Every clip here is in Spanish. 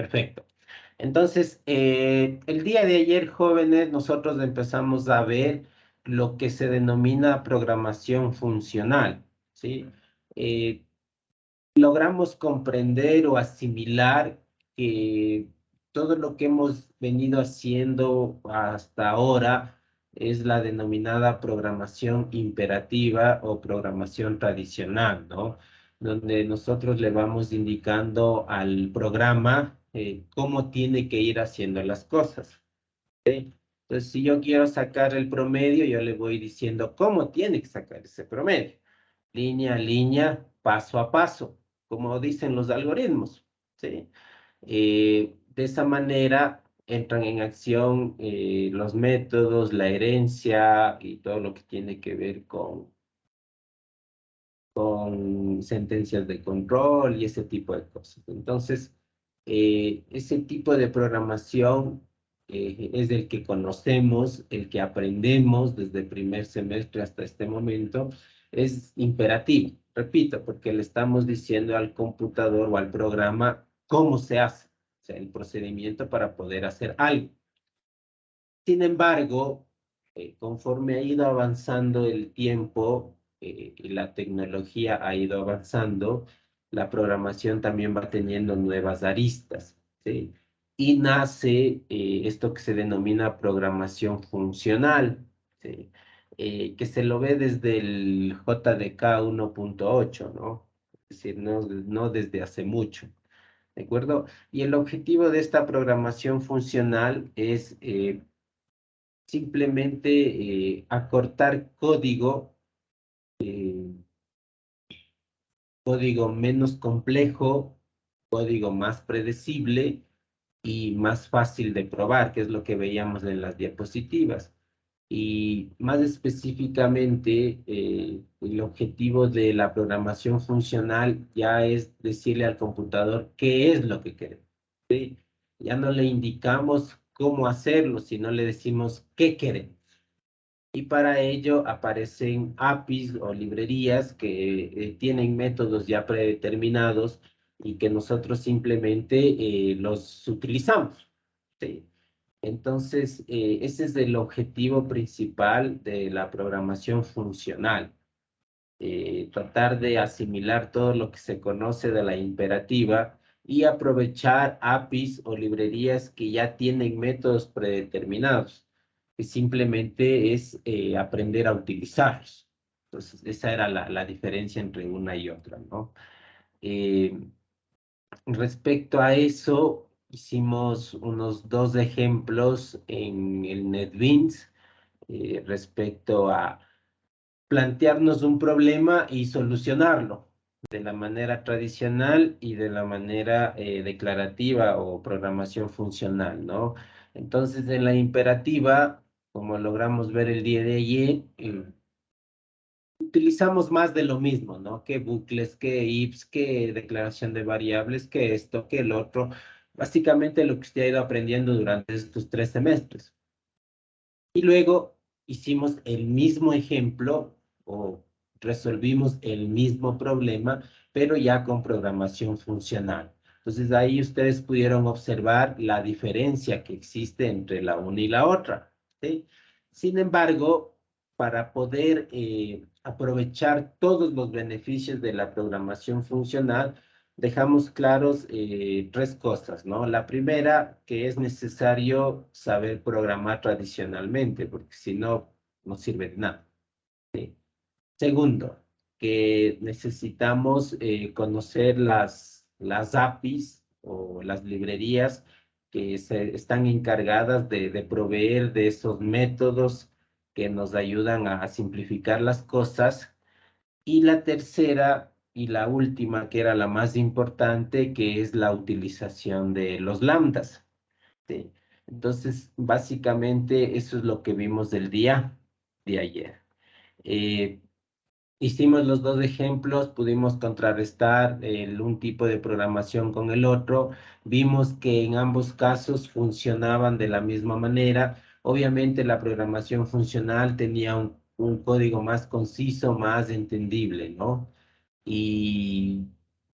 Perfecto. Entonces, el día de ayer, jóvenes, nosotros empezamos a ver lo que se denomina programación funcional, ¿sí? Eh, Logramos comprender o asimilar que todo lo que hemos venido haciendo hasta ahora es la denominada programación imperativa o programación tradicional, ¿no? Donde nosotros le vamos indicando al programa cómo tiene que ir haciendo las cosas. Entonces, si yo quiero sacar el promedio, yo le voy diciendo cómo tiene que sacar ese promedio. Línea a línea, paso a paso, como dicen los algoritmos, ¿sí? De esa manera entran en acción los métodos, la herencia y todo lo que tiene que ver con sentencias de control y ese tipo de cosas. Entonces, ese tipo de programación es el que conocemos, el que aprendemos desde el primer semestre hasta este momento, es imperativo, repito, porque le estamos diciendo al computador o al programa cómo se hace, o sea, el procedimiento para poder hacer algo. Sin embargo, conforme ha ido avanzando el tiempo y la tecnología ha ido avanzando, la programación también va teniendo nuevas aristas, ¿sí? Y nace esto que se denomina programación funcional, ¿sí? Que se lo ve desde el JDK 1.8, ¿no? Es decir, no desde hace mucho. ¿De acuerdo? Y el objetivo de esta programación funcional es simplemente acortar eh, código menos complejo, código más predecible y más fácil de probar, que es lo que veíamos en las diapositivas. Y más específicamente, el objetivo de la programación funcional ya es decirle al computador qué es lo que queremos. ¿Sí? Ya no le indicamos cómo hacerlo, sino le decimos qué queremos. Y para ello aparecen APIs o librerías que tienen métodos ya predeterminados y que nosotros simplemente los utilizamos. ¿Sí? Entonces, ese es el objetivo principal de la programación funcional. Tratar de asimilar todo lo que se conoce de la imperativa y aprovechar APIs o librerías que ya tienen métodos predeterminados, que simplemente es aprender a utilizarlos. Entonces, esa era la diferencia entre una y otra, ¿no? Eh, Respecto a eso, hicimos unos dos ejemplos en el NetBeans respecto a plantearnos un problema y solucionarlo de la manera tradicional y de la manera declarativa o programación funcional, ¿no? Entonces, en la imperativa, como logramos ver el día de ayer, utilizamos más de lo mismo, ¿no? Que bucles, que ifs, que declaración de variables, que esto, que el otro. Básicamente lo que usted ha ido aprendiendo durante estos 3 semestres. Y luego hicimos el mismo ejemplo o resolvimos el mismo problema, pero ya con programación funcional. Entonces ahí ustedes pudieron observar la diferencia que existe entre la una y la otra, ¿sí? Sin embargo, para poder aprovechar todos los beneficios de la programación funcional, dejamos claros tres cosas, ¿no? La primera, que es necesario saber programar tradicionalmente, porque si no, no sirve de nada. Segundo, que necesitamos conocer las APIs o las librerías que están encargadas de proveer de esos métodos que nos ayudan a simplificar las cosas. Y la tercera y la última, que era la más importante, que es la utilización de los lambdas. ¿Sí? Entonces, básicamente eso es lo que vimos del día de ayer. Eh, Hicimos los dos ejemplos, pudimos contrarrestar un tipo de programación con el otro, vimos que en ambos casos funcionaban de la misma manera. Obviamente la programación funcional tenía un código más conciso, más entendible, ¿no? Y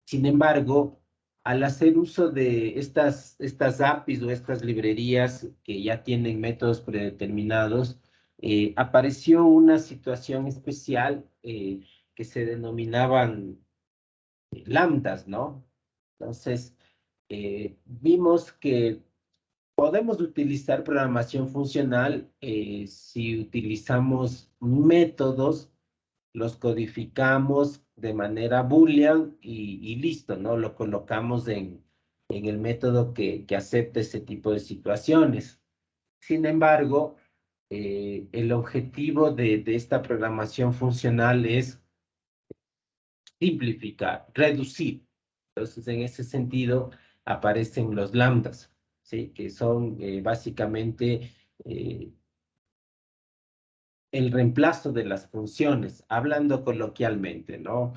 sin embargo, al hacer uso de estas APIs o estas librerías que ya tienen métodos predeterminados, apareció una situación especial que se denominaban lambdas, ¿no? Entonces, vimos que podemos utilizar programación funcional si utilizamos métodos, los codificamos de manera boolean y listo, ¿no? Lo colocamos en el método que acepte ese tipo de situaciones. Sin embargo, el objetivo de esta programación funcional es simplificar, reducir. Entonces, en ese sentido, aparecen los lambdas, ¿sí? Que son básicamente el reemplazo de las funciones, hablando coloquialmente, ¿no?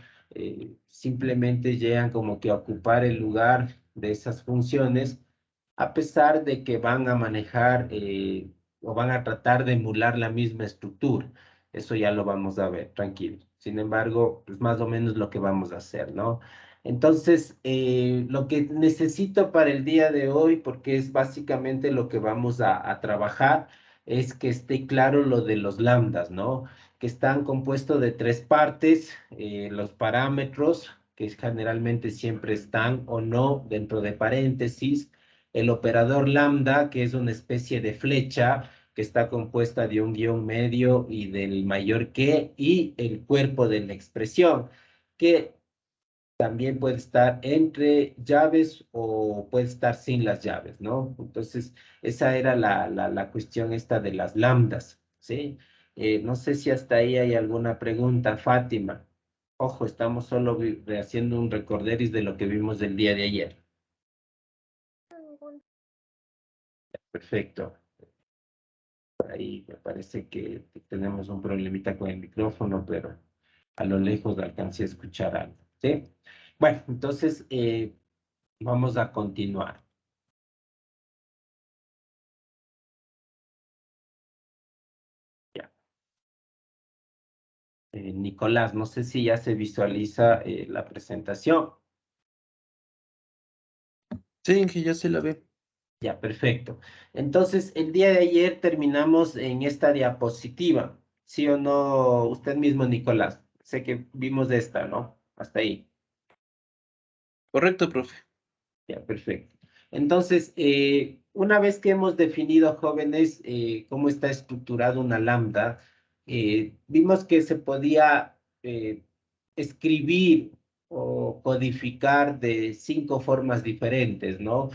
Simplemente llegan como que a ocupar el lugar de esas funciones, a pesar de que van a manejar o van a tratar de emular la misma estructura. Eso ya lo vamos a ver, tranquilo. Sin embargo, es más o menos lo que vamos a hacer, ¿no? Entonces, lo que necesito para el día de hoy, porque es básicamente lo que vamos a trabajar, es que esté claro lo de los lambdas, ¿no? Que están compuestos de tres partes, los parámetros, que generalmente siempre están o no dentro de paréntesis, el operador lambda, que es una especie de flecha que está compuesta de un guión medio y del mayor que, y el cuerpo de la expresión, que también puede estar entre llaves o puede estar sin las llaves, ¿no? Entonces, esa era la cuestión esta de las lambdas, ¿sí? No sé si hasta ahí hay alguna pregunta, Fátima. Ojo, estamos solo haciendo un recorderis de lo que vimos del día de ayer. Perfecto. Ahí me parece que tenemos un problemita con el micrófono, pero a lo lejos alcancé a escuchar algo, ¿sí? Bueno, entonces vamos a continuar. Ya. Nicolás, no sé si ya se visualiza la presentación. Sí, que ya se la ve. Ya, perfecto. Entonces, el día de ayer terminamos en esta diapositiva, ¿sí o no? Usted mismo, Nicolás. Sé que vimos esta, ¿no? Hasta ahí. Correcto, profe. Ya, perfecto. Entonces, una vez que hemos definido, jóvenes, cómo está estructurada una lambda, vimos que se podía escribir o codificar de 5 formas diferentes, ¿no?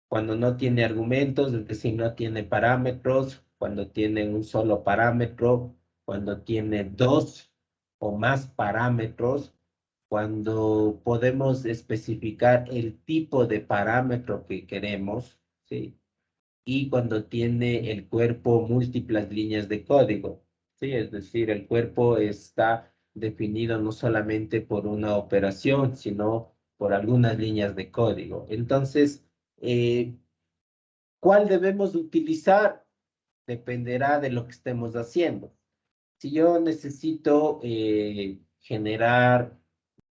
Cuando no tiene argumentos, es decir, no tiene parámetros, cuando tiene un solo parámetro, cuando tiene dos o más parámetros, cuando podemos especificar el tipo de parámetro que queremos, ¿sí? Y cuando tiene el cuerpo múltiples líneas de código, ¿sí? Es decir, el cuerpo está definido no solamente por una operación, sino por algunas líneas de código. Entonces, ¿cuál debemos utilizar? Dependerá de lo que estemos haciendo. Si yo necesito generar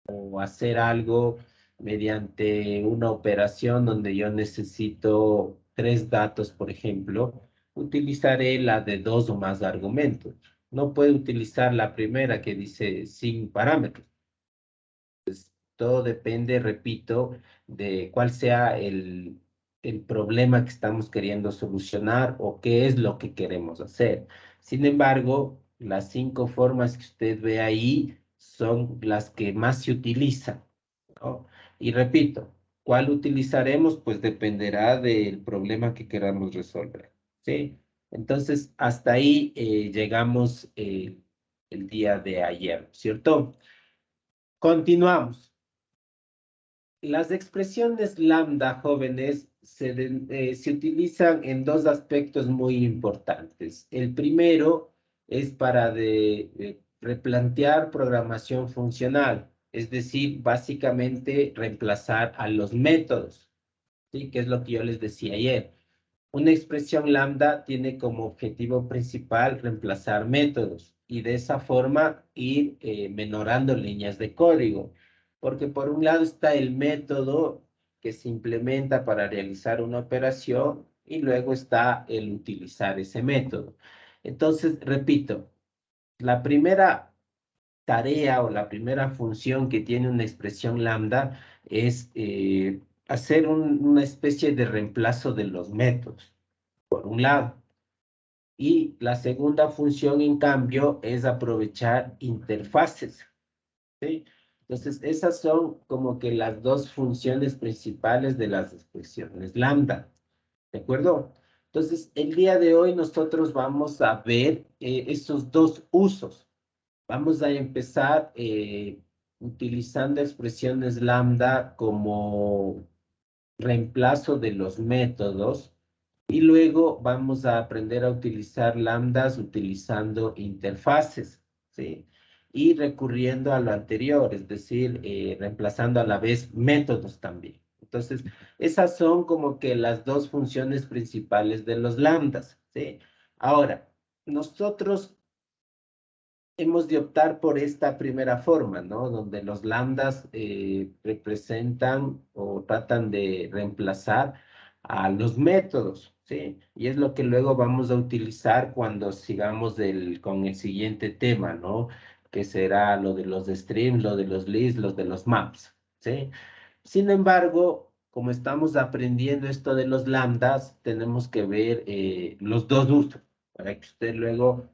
o hacer algo mediante una operación donde yo necesito 3 datos, por ejemplo, utilizaré la de 2 o más argumentos. No puedo utilizar la primera que dice sin parámetros. Todo depende, repito, de cuál sea el problema que estamos queriendo solucionar o qué es lo que queremos hacer. Sin embargo, las 5 formas que usted ve ahí son las que más se utilizan, ¿no? Y repito, ¿cuál utilizaremos? Pues dependerá del problema que queramos resolver, ¿sí? Entonces, hasta ahí llegamos el día de ayer, ¿cierto? Continuamos. Las expresiones lambda, jóvenes, se utilizan en 2 aspectos muy importantes. El primero es para replantear programación funcional, es decir, básicamente reemplazar a los métodos, ¿sí? Que es lo que yo les decía ayer. Una expresión lambda tiene como objetivo principal reemplazar métodos y de esa forma ir menorando líneas de código. Porque por un lado está el método que se implementa para realizar una operación y luego está el utilizar ese método. Entonces, repito, la primera tarea o la primera función que tiene una expresión lambda es hacer una especie de reemplazo de los métodos, por un lado. Y la segunda función, en cambio, es aprovechar interfaces, ¿sí? Entonces, esas son como que las dos funciones principales de las expresiones lambda, ¿de acuerdo? Entonces, el día de hoy nosotros vamos a ver estos dos usos. Vamos a empezar utilizando expresiones lambda como reemplazo de los métodos y luego vamos a aprender a utilizar lambdas utilizando interfaces, ¿sí? Y recurriendo a lo anterior, es decir, reemplazando a la vez métodos también. Entonces, esas son como que las dos funciones principales de los lambdas, ¿sí? Ahora, nosotros hemos de optar por esta primera forma, ¿no? Donde los lambdas representan o tratan de reemplazar a los métodos, ¿sí? Y es lo que luego vamos a utilizar cuando sigamos con el siguiente tema, ¿no? Que será lo de los streams, lo de los lists, los de los maps, ¿sí? Sin embargo, como estamos aprendiendo esto de los lambdas, tenemos que ver los dos usos para que usted luego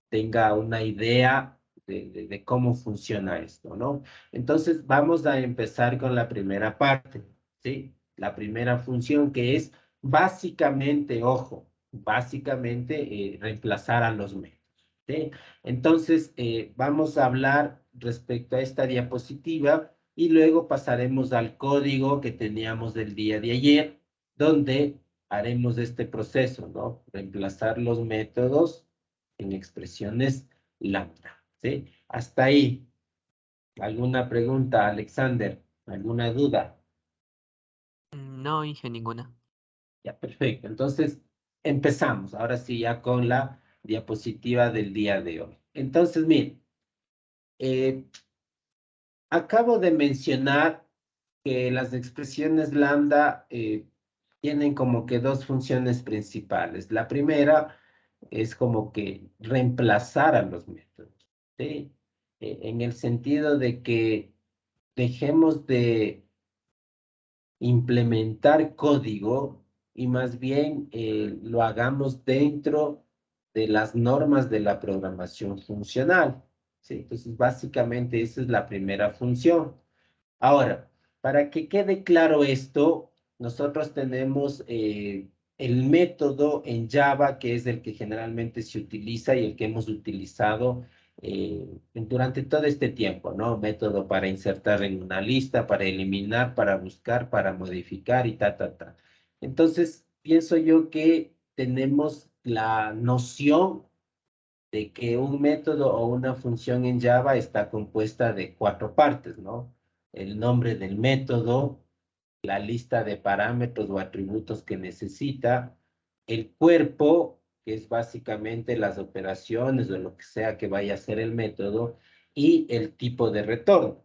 tenga una idea de cómo funciona esto, ¿no? Entonces, vamos a empezar con la primera parte, ¿sí? La primera función que es básicamente, ojo, básicamente reemplazar a los métodos, ¿sí? Entonces, vamos a hablar respecto a esta diapositiva y luego pasaremos al código que teníamos del día de ayer, donde haremos este proceso, ¿no? Reemplazar los métodos en expresiones lambda, ¿sí? Hasta ahí. ¿Alguna pregunta, Alexander? ¿Alguna duda? No, Inge, ninguna. Ya, perfecto. Entonces, empezamos. Ahora sí, ya con la diapositiva del día de hoy. Entonces, miren, eh, acabo de mencionar que las expresiones lambda tienen como que dos funciones principales. La primera es como que reemplazar a los métodos, ¿sí? En el sentido de que dejemos de implementar código y más bien lo hagamos dentro de las normas de la programación funcional, ¿sí? Entonces, básicamente esa es la primera función. Ahora, para que quede claro esto, nosotros tenemos el método en Java, que es el que generalmente se utiliza y el que hemos utilizado durante todo este tiempo, ¿no? Método para insertar en una lista, para eliminar, para buscar, para modificar y ta, ta, ta. Entonces, pienso yo que tenemos la noción de que un método o una función en Java está compuesta de cuatro partes, ¿no? El nombre del método, la lista de parámetros o atributos que necesita, el cuerpo, que es básicamente las operaciones o lo que sea que vaya a hacer el método, y el tipo de retorno.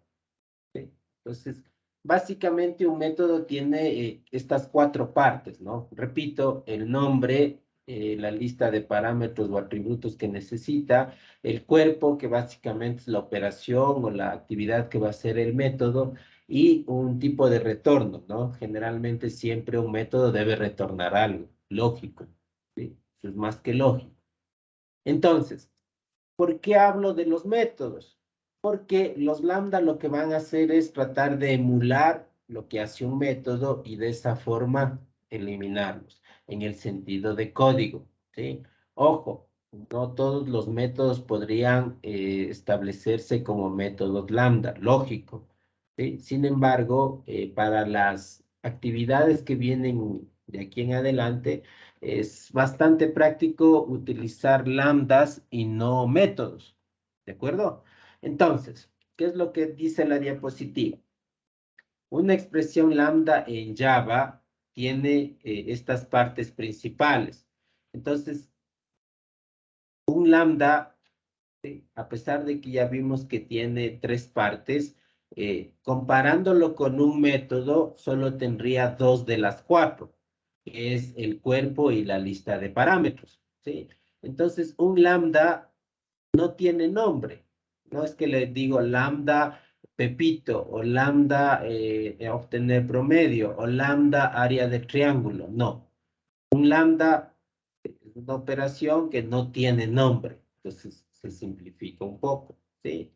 ¿Sí? Entonces, básicamente un método tiene estas cuatro partes, ¿no? Repito, el nombre, la lista de parámetros o atributos que necesita, el cuerpo, que básicamente es la operación o la actividad que va a hacer el método, y un tipo de retorno, ¿no? Generalmente siempre un método debe retornar algo, lógico, ¿sí? Eso es más que lógico. Entonces, ¿por qué hablo de los métodos? Porque los lambda lo que van a hacer es tratar de emular lo que hace un método y de esa forma eliminarlos en el sentido de código, ¿sí? Ojo, no todos los métodos podrían establecerse como métodos lambda, lógico, ¿sí? Sin embargo, para las actividades que vienen de aquí en adelante, es bastante práctico utilizar lambdas y no métodos, ¿de acuerdo? Entonces, ¿qué es lo que dice la diapositiva? Una expresión lambda en Java tiene estas partes principales. Entonces, un lambda, a pesar de que ya vimos que tiene tres partes, Comparándolo con un método, solo tendría 2 de las 4, que es el cuerpo y la lista de parámetros, ¿sí? Entonces, un lambda no tiene nombre. No es que le digo lambda Pepito o lambda obtener promedio o lambda área de triángulo. No. Un lambda es una operación que no tiene nombre. Entonces se simplifica un poco, ¿sí?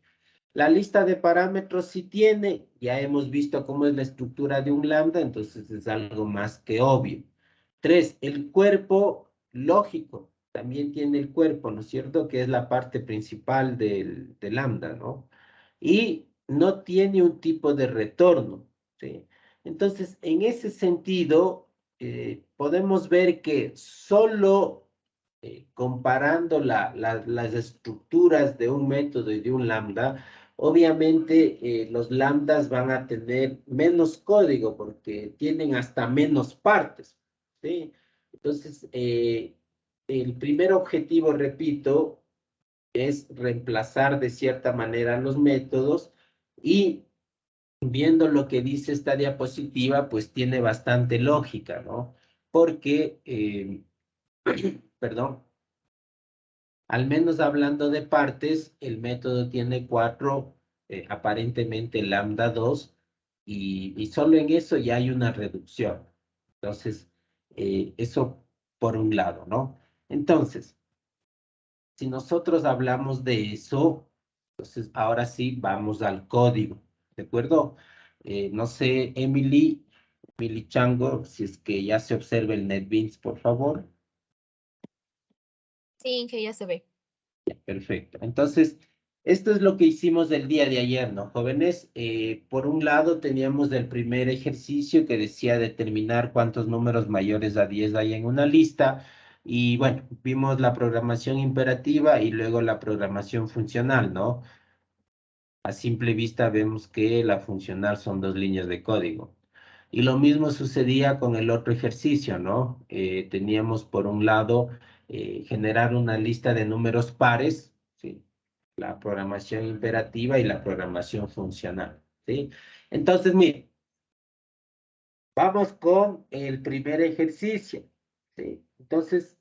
La lista de parámetros sí tiene, ya hemos visto cómo es la estructura de un lambda, entonces es algo más que obvio. 3, el cuerpo lógico, también tiene el cuerpo, ¿no es cierto? Que es la parte principal del lambda, ¿no? Y no tiene un tipo de retorno, ¿sí? Entonces, en ese sentido, podemos ver que solo comparando las estructuras de un método y de un lambda, obviamente los lambdas van a tener menos código porque tienen hasta menos partes, ¿sí? Entonces, el primer objetivo, repito, es reemplazar de cierta manera los métodos y viendo lo que dice esta diapositiva, pues tiene bastante lógica, ¿no? Porque, perdón, al menos hablando de partes, el método tiene 4, aparentemente lambda 2, y solo en eso ya hay una reducción. Entonces, eso por un lado, ¿no? Entonces, si nosotros hablamos de eso, entonces ahora sí vamos al código, ¿de acuerdo? No sé, Emily Chango, si es que ya se observa el NetBeans, por favor. Sí, que ya se ve. Perfecto. Entonces, esto es lo que hicimos el día de ayer, ¿no, jóvenes? Por un lado, teníamos el primer ejercicio que decía determinar cuántos números mayores a 10 hay en una lista. Y bueno, vimos la programación imperativa y luego la programación funcional, ¿no? A simple vista vemos que la funcional son 2 líneas de código. Y lo mismo sucedía con el otro ejercicio, ¿no? Teníamos por un lado generar una lista de números pares, ¿sí? La programación imperativa y la programación funcional, ¿sí? Entonces, miren, vamos con el primer ejercicio, ¿sí? Entonces,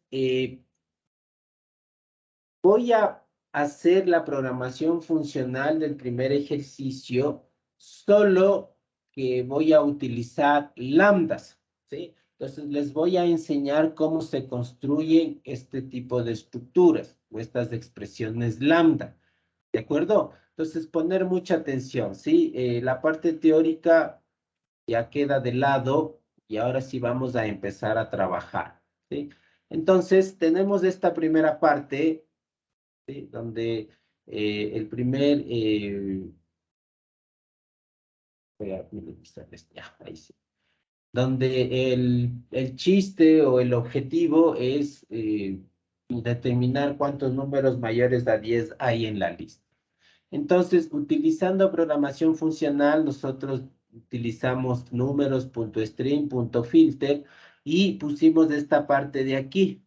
voy a hacer la programación funcional del primer ejercicio, solo que voy a utilizar lambdas, ¿sí? Entonces les voy a enseñar cómo se construyen este tipo de estructuras o estas expresiones lambda, ¿de acuerdo? Entonces poner mucha atención, ¿sí? La parte teórica ya queda de lado y ahora sí vamos a empezar a trabajar, ¿sí? Entonces tenemos esta primera parte, ¿sí? Donde el primer, voy a minimizar esto, ya, ahí sí. Donde el chiste o el objetivo es determinar cuántos números mayores a 10 hay en la lista. Entonces, utilizando programación funcional, nosotros utilizamos números.string.filter y pusimos esta parte de aquí.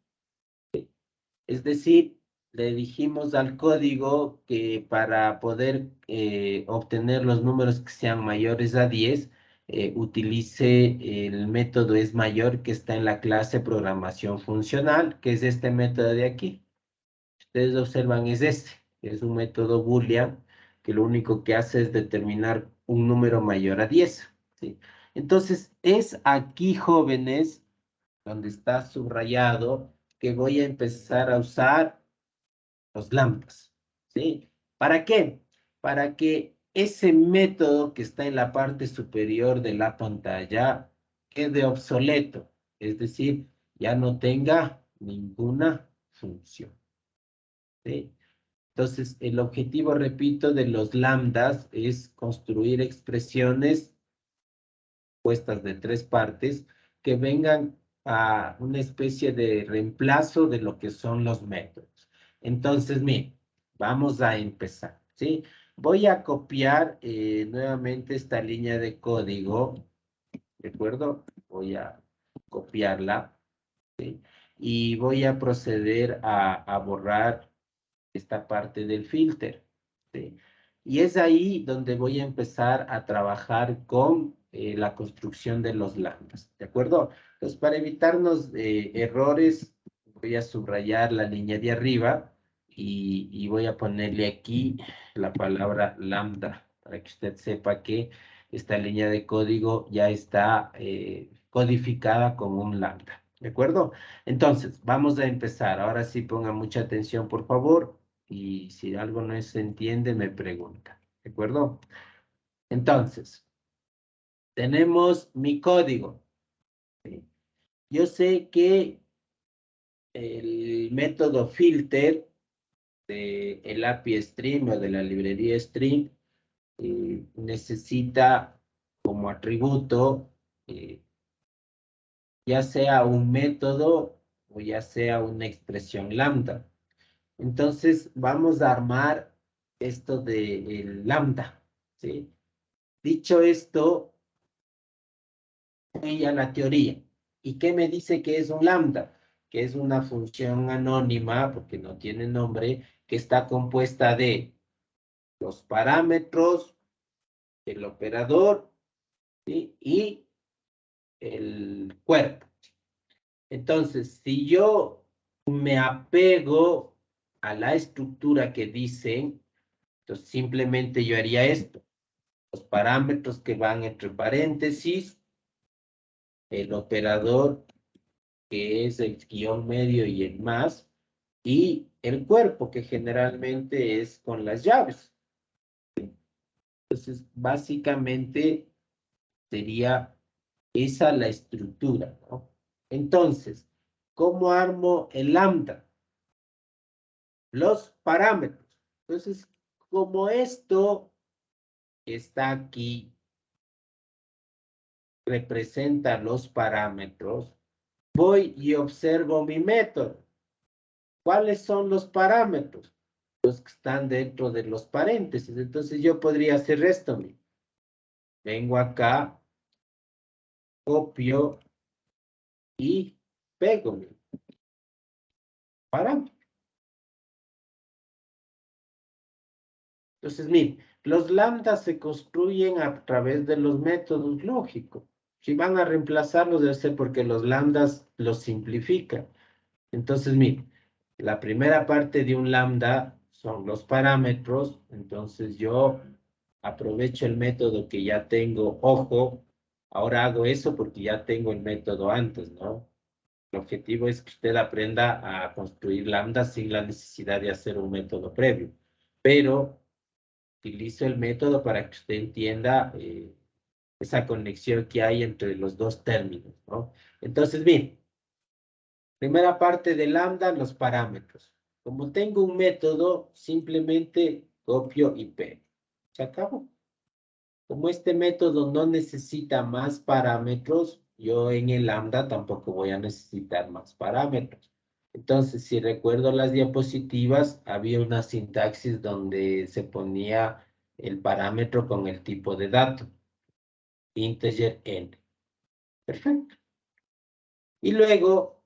Es decir, le dijimos al código que para poder obtener los números que sean mayores a 10, utilice el método es mayor que está en la clase programación funcional, que es este método de aquí. Ustedes observan es este, es un método boolean que lo único que hace es determinar un número mayor a 10, ¿sí? Entonces, es aquí, jóvenes, donde está subrayado, que voy a empezar a usar los lambdas, ¿sí? ¿Para qué? Para que ese método que está en la parte superior de la pantalla quede obsoleto, es decir, ya no tenga ninguna función, ¿sí? Entonces, el objetivo, repito, de los lambdas es construir expresiones puestas de 3 partes que vengan a una especie de reemplazo de lo que son los métodos. Entonces, miren, vamos a empezar, ¿sí? Voy a copiar nuevamente esta línea de código, ¿de acuerdo? Voy a copiarla, ¿sí? Y voy a proceder a borrar esta parte del filter, ¿sí? Y es ahí donde voy a empezar a trabajar con la construcción de los lambdas, ¿de acuerdo? Entonces, para evitarnos errores, voy a subrayar la línea de arriba y voy a ponerle aquí la palabra lambda, para que usted sepa que esta línea de código ya está codificada con un lambda, ¿de acuerdo? Entonces, vamos a empezar. Ahora sí ponga mucha atención, por favor, y si algo no se entiende, me pregunta, ¿de acuerdo? Entonces, tenemos mi código. ¿Sí? Yo sé que el método filter del API Stream o de la librería Stream necesita como atributo ya sea un método o ya sea una expresión lambda. Entonces vamos a armar esto de el lambda, ¿sí? Dicho esto, voy a la teoría. ¿Y qué me dice que es un lambda? Que es una función anónima, porque no tiene nombre, que está compuesta de los parámetros, el operador, ¿sí? Y el cuerpo. Entonces, si yo me apego a la estructura que dicen, entonces simplemente yo haría esto. Los parámetros que van entre paréntesis, el operador que es el guión medio y el más, y el cuerpo que generalmente es con las llaves. Entonces, básicamente sería esa la estructura, ¿no? Entonces, ¿cómo armo el lambda? Los parámetros. Entonces, como esto está aquí, representa los parámetros, voy y observo mi método. ¿Cuáles son los parámetros? Los que están dentro de los paréntesis. Entonces yo podría hacer esto. Vengo acá, copio y pego mi parámetro. Entonces, miren, los lambdas se construyen a través de los métodos lógicos. Si van a reemplazarlos, debe ser porque los lambdas los simplifican. Entonces, miren, la primera parte de un lambda son los parámetros. Entonces, yo aprovecho el método que ya tengo. Ojo, ahora hago eso porque ya tengo el método antes, ¿no? El objetivo es que usted aprenda a construir lambdas sin la necesidad de hacer un método previo. Pero utilizo el método para que usted entienda esa conexión que hay entre los dos términos, ¿no? Entonces, bien, primera parte de lambda, los parámetros. Como tengo un método, simplemente copio y pego. Se acabó. Como este método no necesita más parámetros, yo en el lambda tampoco voy a necesitar más parámetros. Entonces, si recuerdo las diapositivas, había una sintaxis donde se ponía el parámetro con el tipo de dato. Integer n. Perfecto. Y luego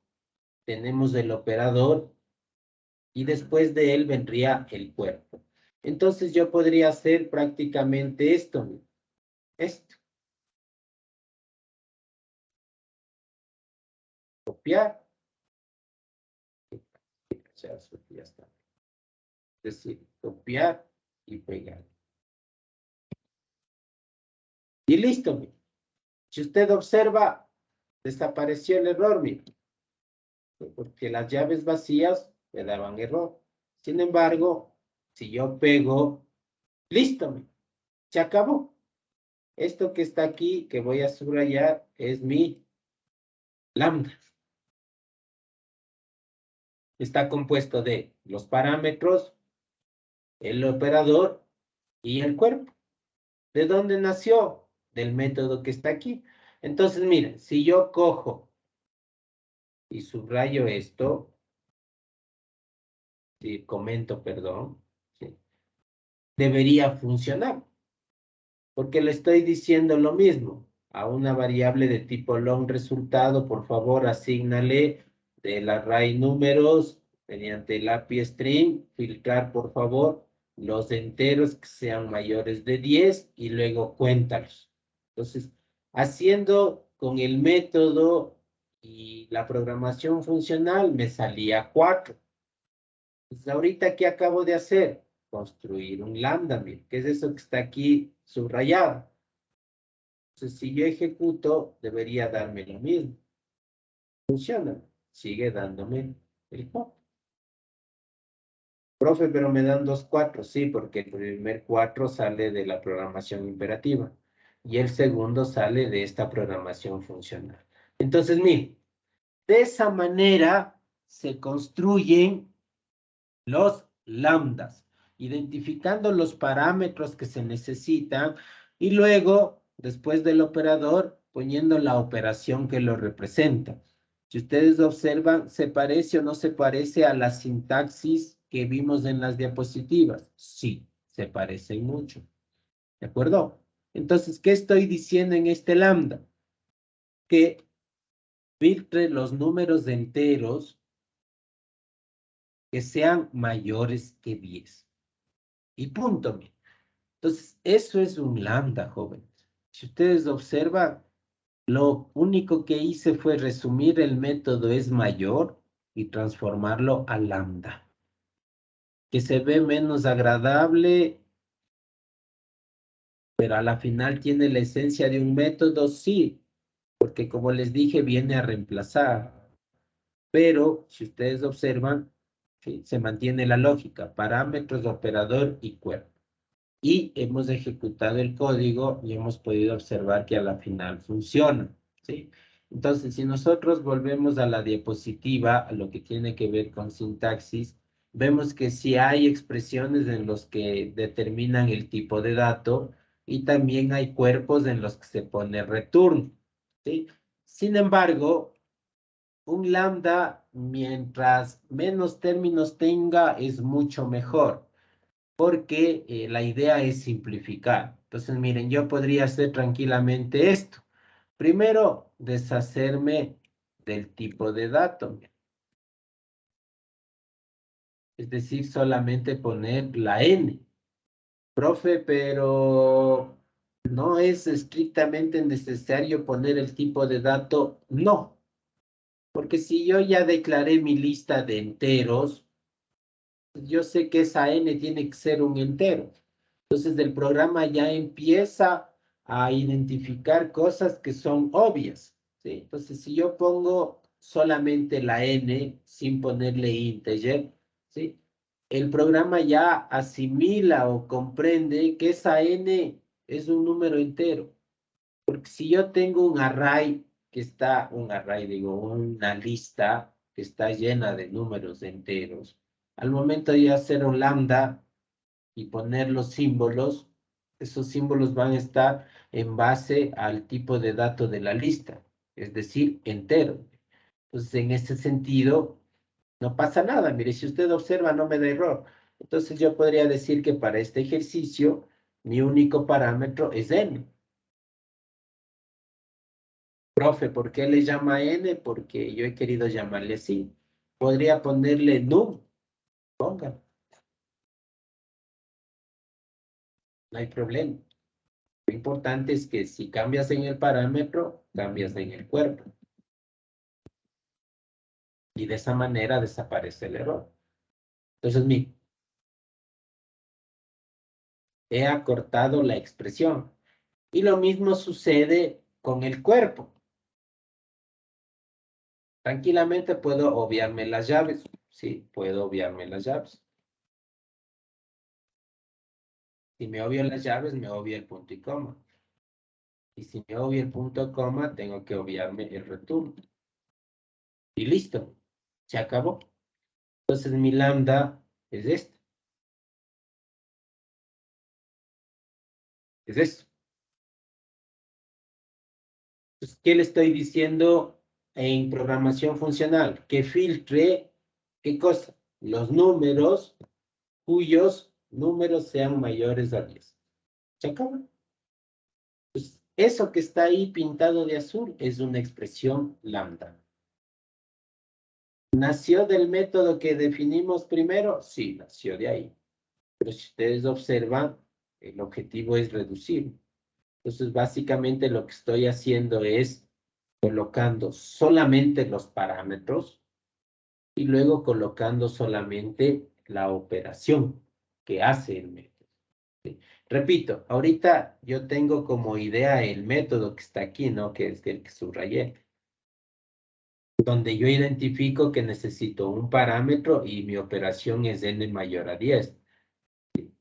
tenemos el operador y después de él vendría el cuerpo. Entonces yo podría hacer prácticamente esto. Esto. Copiar. Ya está. Es decir, copiar y pegar. Y listo. Mire. Si usted observa, desapareció el error, mire. Porque las llaves vacías me daban error. Sin embargo, si yo pego, listo, mire. Se acabó. Esto que está aquí, que voy a subrayar, es mi lambda. Está compuesto de los parámetros, el operador y el cuerpo. ¿De dónde nació? Del método que está aquí. Entonces, miren, si yo cojo y subrayo esto, si comento, perdón, ¿sí? Debería funcionar, porque le estoy diciendo lo mismo. A una variable de tipo long resultado, por favor, asígnale del array números mediante el API string, filtrar, por favor, los enteros que sean mayores de 10 y luego cuéntalos. Entonces, haciendo con el método y la programación funcional me salía 4. Entonces, ahorita, ¿qué acabo de hacer? Construir un lambda, mire, que es eso que está aquí subrayado. Entonces, si yo ejecuto, debería darme lo mismo. Funciona, sigue dándome el 4. Profe, pero me dan 2 4, sí, porque el primer 4 sale de la programación imperativa y el segundo sale de esta programación funcional. Entonces, miren, de esa manera se construyen los lambdas, identificando los parámetros que se necesitan y luego, después del operador, poniendo la operación que lo representa. Si ustedes observan, ¿se parece o no se parece a la sintaxis que vimos en las diapositivas? Sí, se parece mucho. ¿De acuerdo? Entonces, ¿qué estoy diciendo en este lambda? Que filtre los números enteros que sean mayores que 10. Y punto. Entonces, eso es un lambda, jóvenes. Si ustedes observan, lo único que hice fue resumir el método es mayor y transformarlo a lambda. Que se ve menos agradable, pero a la final tiene la esencia de un método, sí, porque como les dije, viene a reemplazar. Pero si ustedes observan, ¿sí?, se mantiene la lógica, parámetros, operador y cuerpo. Y hemos ejecutado el código y hemos podido observar que a la final funciona, ¿sí? Entonces, si nosotros volvemos a la diapositiva, a lo que tiene que ver con sintaxis, vemos que sí hay expresiones en los que determinan el tipo de dato y también hay cuerpos en los que se pone return, ¿sí? Sin embargo, un lambda, mientras menos términos tenga, es mucho mejor, porque la idea es simplificar. Entonces, miren, yo podría hacer tranquilamente esto. Primero, deshacerme del tipo de dato. Es decir, solamente poner la n. Profe, pero ¿no es estrictamente necesario poner el tipo de dato? No, porque si yo ya declaré mi lista de enteros, yo sé que esa n tiene que ser un entero. Entonces el programa ya empieza a identificar cosas que son obvias, ¿sí? Entonces si yo pongo solamente la n sin ponerle integer, ¿sí?, el programa ya asimila o comprende que esa n es un número entero. Porque si yo tengo un array una lista que está llena de números enteros, al momento de hacer un lambda y poner los símbolos, esos símbolos van a estar en base al tipo de dato de la lista, es decir, entero. Entonces, en ese sentido, no pasa nada. Mire, si usted observa, no me da error. Entonces, yo podría decir que para este ejercicio, mi único parámetro es n. Profe, ¿por qué le llama n? Porque yo he querido llamarle así. Podría ponerle num. Ponga. No hay problema. Lo importante es que si cambias en el parámetro, cambias en el cuerpo. Y de esa manera desaparece el error. Entonces, he acortado la expresión. Y lo mismo sucede con el cuerpo. Tranquilamente puedo obviarme las llaves. Sí, puedo obviarme las llaves. Si me obvio las llaves, me obvio el punto y coma. Y si me obvio el punto coma, tengo que obviarme el return. Y listo. Se acabó. Entonces mi lambda es esto. Es esto. Entonces, ¿qué le estoy diciendo en programación funcional? Que filtre, ¿qué cosa? Los números cuyos números sean mayores a 10. Se acabó. Pues eso que está ahí pintado de azul es una expresión lambda. ¿Nació del método que definimos primero? Sí, nació de ahí. pero si ustedes observan, el objetivo es reducir. Entonces, básicamente lo que estoy haciendo es colocando solamente los parámetros y luego colocando solamente la operación que hace el método. ¿Sí? Repito, ahorita yo tengo como idea el método que está aquí, ¿no? Que es el que subrayé, donde yo identifico que necesito un parámetro y mi operación es n mayor a 10.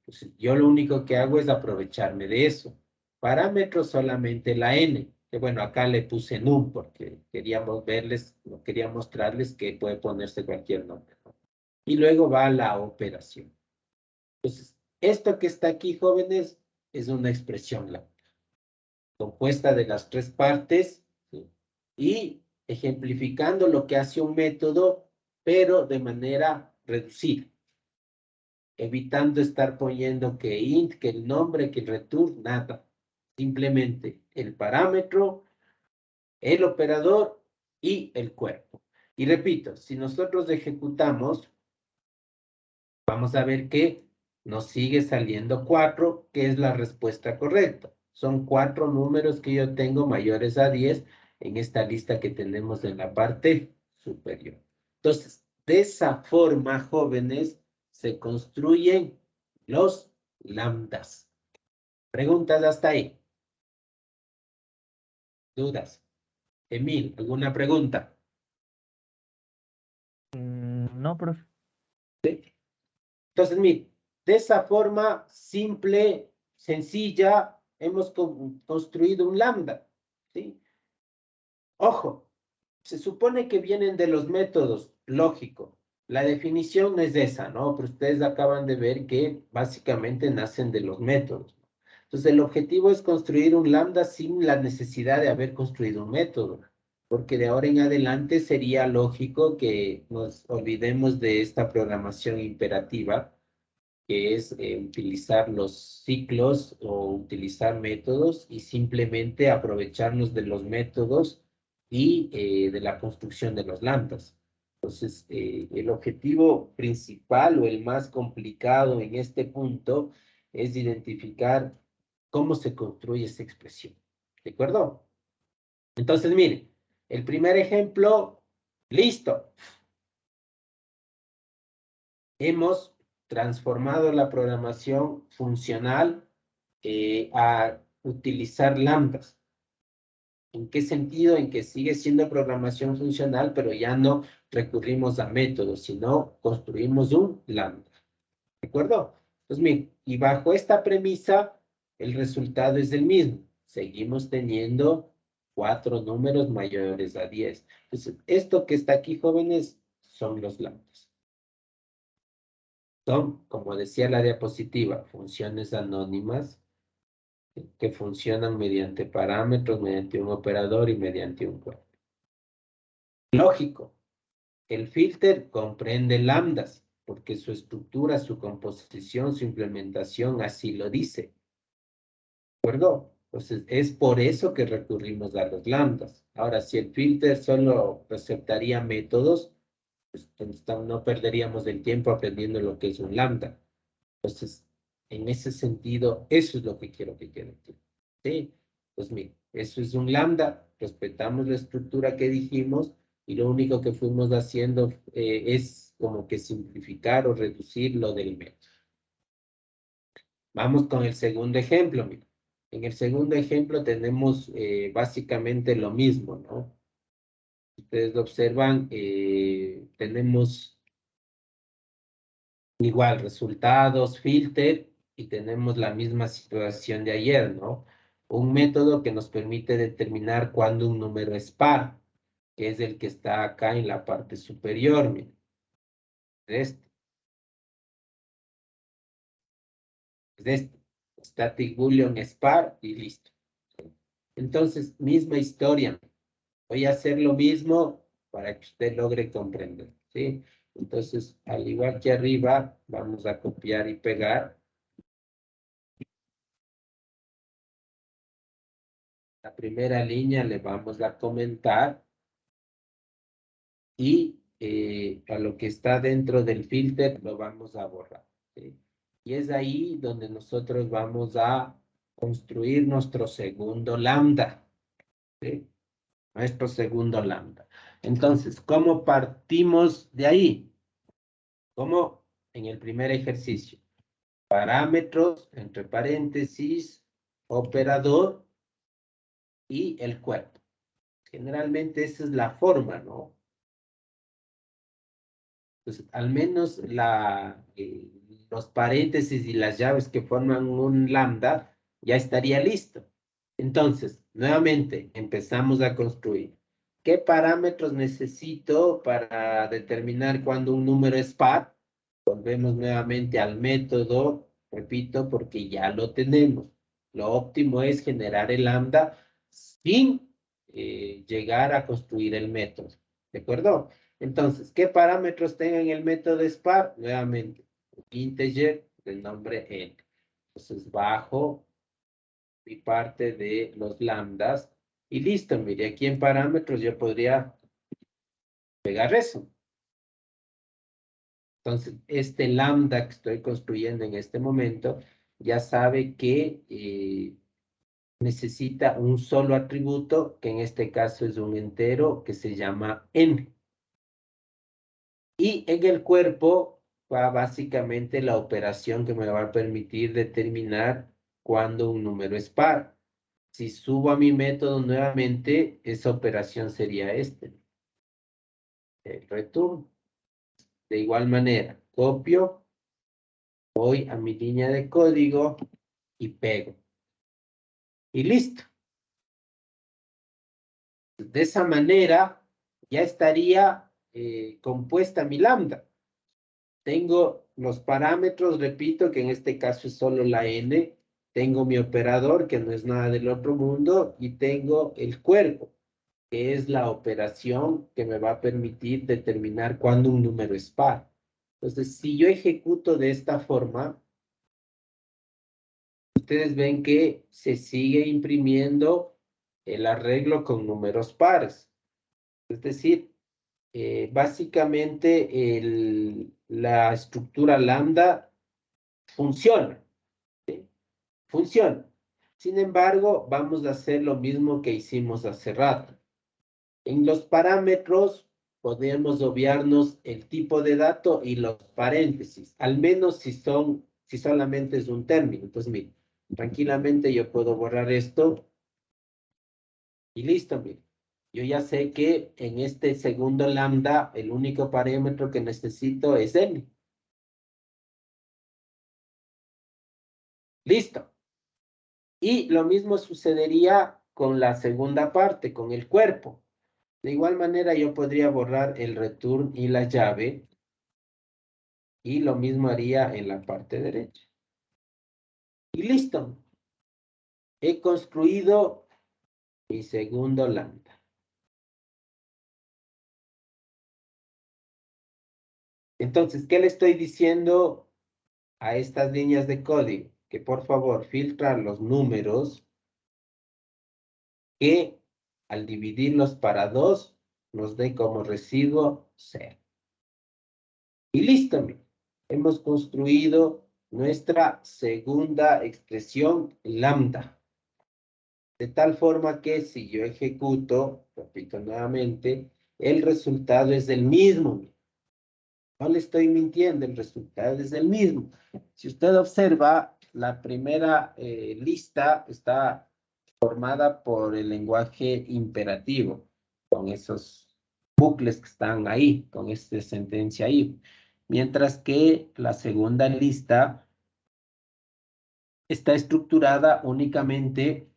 Entonces, yo lo único que hago es aprovecharme de eso. Parámetro solamente la n, que bueno, acá le puse num porque queríamos verles, quería mostrarles que puede ponerse cualquier nombre, ¿no? Y luego va la operación. Entonces, esto que está aquí, jóvenes, es una expresión lambda, compuesta de las tres partes, ¿sí? Y ejemplificando lo que hace un método, pero de manera reducida, evitando estar poniendo que int, que el nombre, que el return, nada. Simplemente el parámetro, el operador y el cuerpo. Y repito, si nosotros ejecutamos, vamos a ver que nos sigue saliendo 4, que es la respuesta correcta. Son 4 números que yo tengo mayores a 10 en esta lista que tenemos en la parte superior. Entonces, de esa forma, jóvenes, se construyen los lambdas. ¿Preguntas hasta ahí? ¿Dudas? Emil, ¿alguna pregunta? No, profe. Entonces, mire, de esa forma simple, sencilla, hemos construido un lambda, ¿sí? Ojo, se supone que vienen de los métodos, lógico. La definición no es esa, ¿no? Pero ustedes acaban de ver que básicamente nacen de los métodos. Entonces, el objetivo es construir un lambda sin la necesidad de haber construido un método, porque de ahora en adelante sería lógico que nos olvidemos de esta programación imperativa, que es utilizar los ciclos o utilizar métodos y simplemente aprovecharnos de los métodos y de la construcción de los lambdas. Entonces, el objetivo principal o el más complicado en este punto es identificar cómo se construye esa expresión. ¿De acuerdo? Entonces, miren, el primer ejemplo, listo. Hemos transformado la programación funcional a utilizar lambdas. ¿En qué sentido? En que sigue siendo programación funcional, pero ya no recurrimos a métodos, sino construimos un lambda. ¿De acuerdo? Pues bien, y bajo esta premisa, el resultado es el mismo. Seguimos teniendo 4 números mayores a 10. Entonces, esto que está aquí, jóvenes, son los lambdas. Son, como decía la diapositiva, funciones anónimas que funcionan mediante parámetros, mediante un operador y mediante un cuerpo. Lógico, el filter comprende lambdas, porque su estructura, su composición, su implementación así lo dice. ¿De acuerdo? Entonces, es por eso que recurrimos a los lambdas. Ahora, si el filter solo aceptaría métodos, pues no perderíamos el tiempo aprendiendo lo que es un lambda. Entonces, en ese sentido, eso es lo que quiero que quede aquí. ¿Sí? Pues mire, eso es un lambda, respetamos la estructura que dijimos y lo único que fuimos haciendo es como que simplificar o reducir lo del método. Vamos con el segundo ejemplo, mire. En el segundo ejemplo tenemos básicamente lo mismo, ¿no? Ustedes lo observan, tenemos igual resultados, filter, y tenemos la misma situación de ayer, ¿no? Un método que nos permite determinar cuándo un número es par, que es el que está acá en la parte superior, miren. Este. Es este. Static Boolean es par y listo. Entonces, misma historia. Voy a hacer lo mismo para que usted logre comprender, ¿sí? Entonces, al igual que arriba, vamos a copiar y pegar. La primera línea le vamos a comentar y a lo que está dentro del filter lo vamos a borrar, ¿sí? Y es ahí donde nosotros vamos a construir nuestro segundo lambda. ¿Sí? Nuestro segundo lambda. Entonces, ¿cómo partimos de ahí? Como en el primer ejercicio. Parámetros, entre paréntesis, operador y el cuerpo. Generalmente esa es la forma, ¿no? Entonces, al menos los paréntesis y las llaves que forman un lambda ya estaría listo. Entonces, nuevamente, empezamos a construir. ¿Qué parámetros necesito para determinar cuando un número es par? Volvemos nuevamente al método, repito, porque ya lo tenemos. Lo óptimo es generar el lambda sin llegar a construir el método. ¿De acuerdo? Entonces, ¿qué parámetros tenga en el método SPAR? Nuevamente, un integer del nombre n. Entonces, bajo mi parte de los lambdas y listo. Mire, aquí en parámetros yo podría pegar eso. Entonces, este lambda que estoy construyendo en este momento ya sabe que necesita un solo atributo, que en este caso es un entero que se llama n. Y en el cuerpo va básicamente la operación que me va a permitir determinar cuándo un número es par. Si subo a mi método nuevamente, esa operación sería el return. De igual manera, copio, voy a mi línea de código y pego. Y listo. De esa manera ya estaría compuesta mi lambda. Tengo los parámetros, repito, que en este caso es solo la n. Tengo mi operador, que no es nada del otro mundo, y tengo el cuerpo, que es la operación que me va a permitir determinar cuándo un número es par. Entonces, si yo ejecuto de esta forma, ustedes ven que se sigue imprimiendo el arreglo con números pares. Es decir, básicamente la estructura lambda funciona. ¿Sí? Funciona. Sin embargo, vamos a hacer lo mismo que hicimos hace rato. En los parámetros podemos obviarnos el tipo de dato y los paréntesis, al menos si solamente es un término. Entonces, mire, tranquilamente yo puedo borrar esto y listo, mire. Yo ya sé que en este segundo lambda el único parámetro que necesito es n. Listo. Y lo mismo sucedería con la segunda parte, con el cuerpo. De igual manera yo podría borrar el return y la llave y lo mismo haría en la parte derecha. Y listo. He construido mi segundo lambda. Entonces, ¿qué le estoy diciendo a estas líneas de código? Que por favor filtran los números que al dividirlos para 2 nos dé como residuo 0. Y listo, hemos construido nuestra segunda expresión lambda. De tal forma que si yo ejecuto, repito nuevamente, el resultado es el mismo. No le estoy mintiendo, el resultado es el mismo. Si usted observa, la primera lista está formada por el lenguaje imperativo, con esos bucles que están ahí, con esta sentencia ahí. Mientras que la segunda lista está estructurada únicamente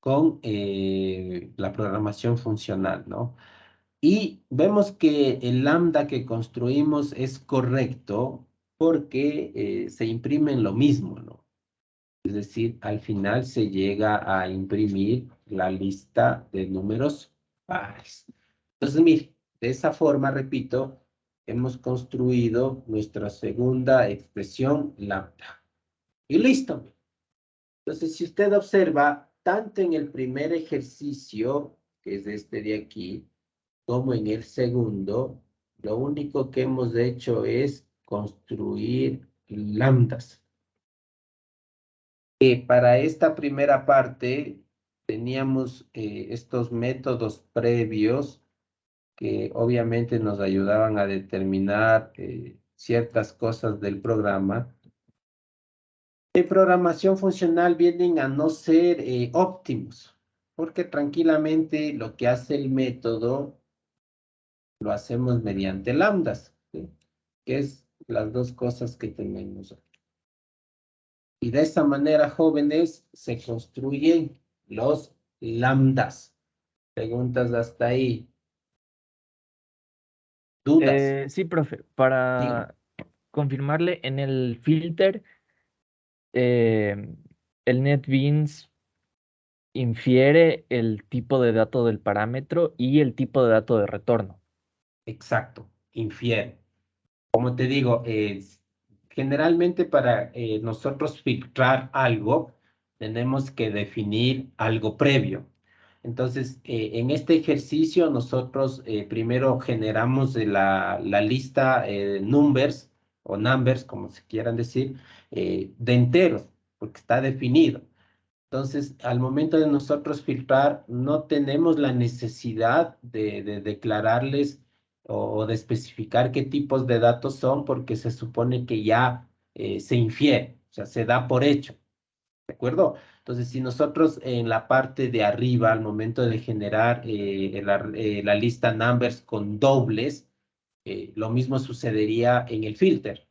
con la programación funcional, ¿no? Y vemos que el lambda que construimos es correcto porque se imprime en lo mismo, ¿no? Es decir, al final se llega a imprimir la lista de números pares. Entonces, mire, de esa forma, repito, hemos construido nuestra segunda expresión lambda. Y listo. Entonces, si usted observa, tanto en el primer ejercicio, que es este de aquí, como en el segundo, lo único que hemos hecho es construir lambdas. Para esta primera parte teníamos estos métodos previos que obviamente nos ayudaban a determinar ciertas cosas del programa. De programación funcional vienen a no ser óptimos, porque tranquilamente lo que hace el método lo hacemos mediante lambdas, ¿sí? Que es las dos cosas que tenemos. Y de esa manera, jóvenes, se construyen los lambdas. Preguntas hasta ahí. ¿Dudas? Sí, profe, Dígame. para confirmarle, en el filter, eh, el NetBeans infiere el tipo de dato del parámetro y el tipo de dato de retorno. Exacto, infiere. Como te digo, generalmente para nosotros filtrar algo, tenemos que definir algo previo. Entonces, en este ejercicio nosotros primero generamos la lista numbers o numbers, como se quieran decir, de enteros, porque está definido. Entonces, al momento de nosotros filtrar, no tenemos la necesidad de declararles o de especificar qué tipos de datos son, porque se supone que ya se infiere, o sea, se da por hecho. ¿De acuerdo? Entonces, si nosotros en la parte de arriba, al momento de generar la lista numbers con dobles, lo mismo sucedería en el filter.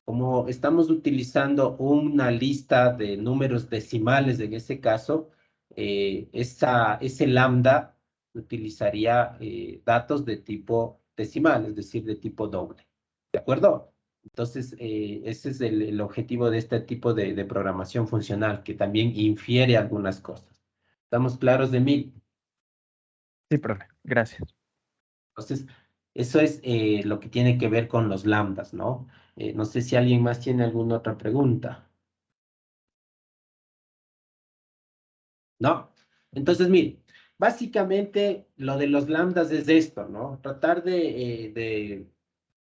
Como estamos utilizando una lista de números decimales en ese caso, ese lambda utilizaría datos de tipo decimal, es decir, de tipo doble. ¿De acuerdo? Entonces, ese es el objetivo de este tipo de programación funcional, que también infiere algunas cosas. ¿Estamos claros de mí? Sí, profe, gracias. Entonces, eso es lo que tiene que ver con los lambdas, ¿no? No sé si alguien más tiene alguna otra pregunta. ¿No? Entonces, mire, básicamente lo de los lambdas es esto, ¿no? Tratar de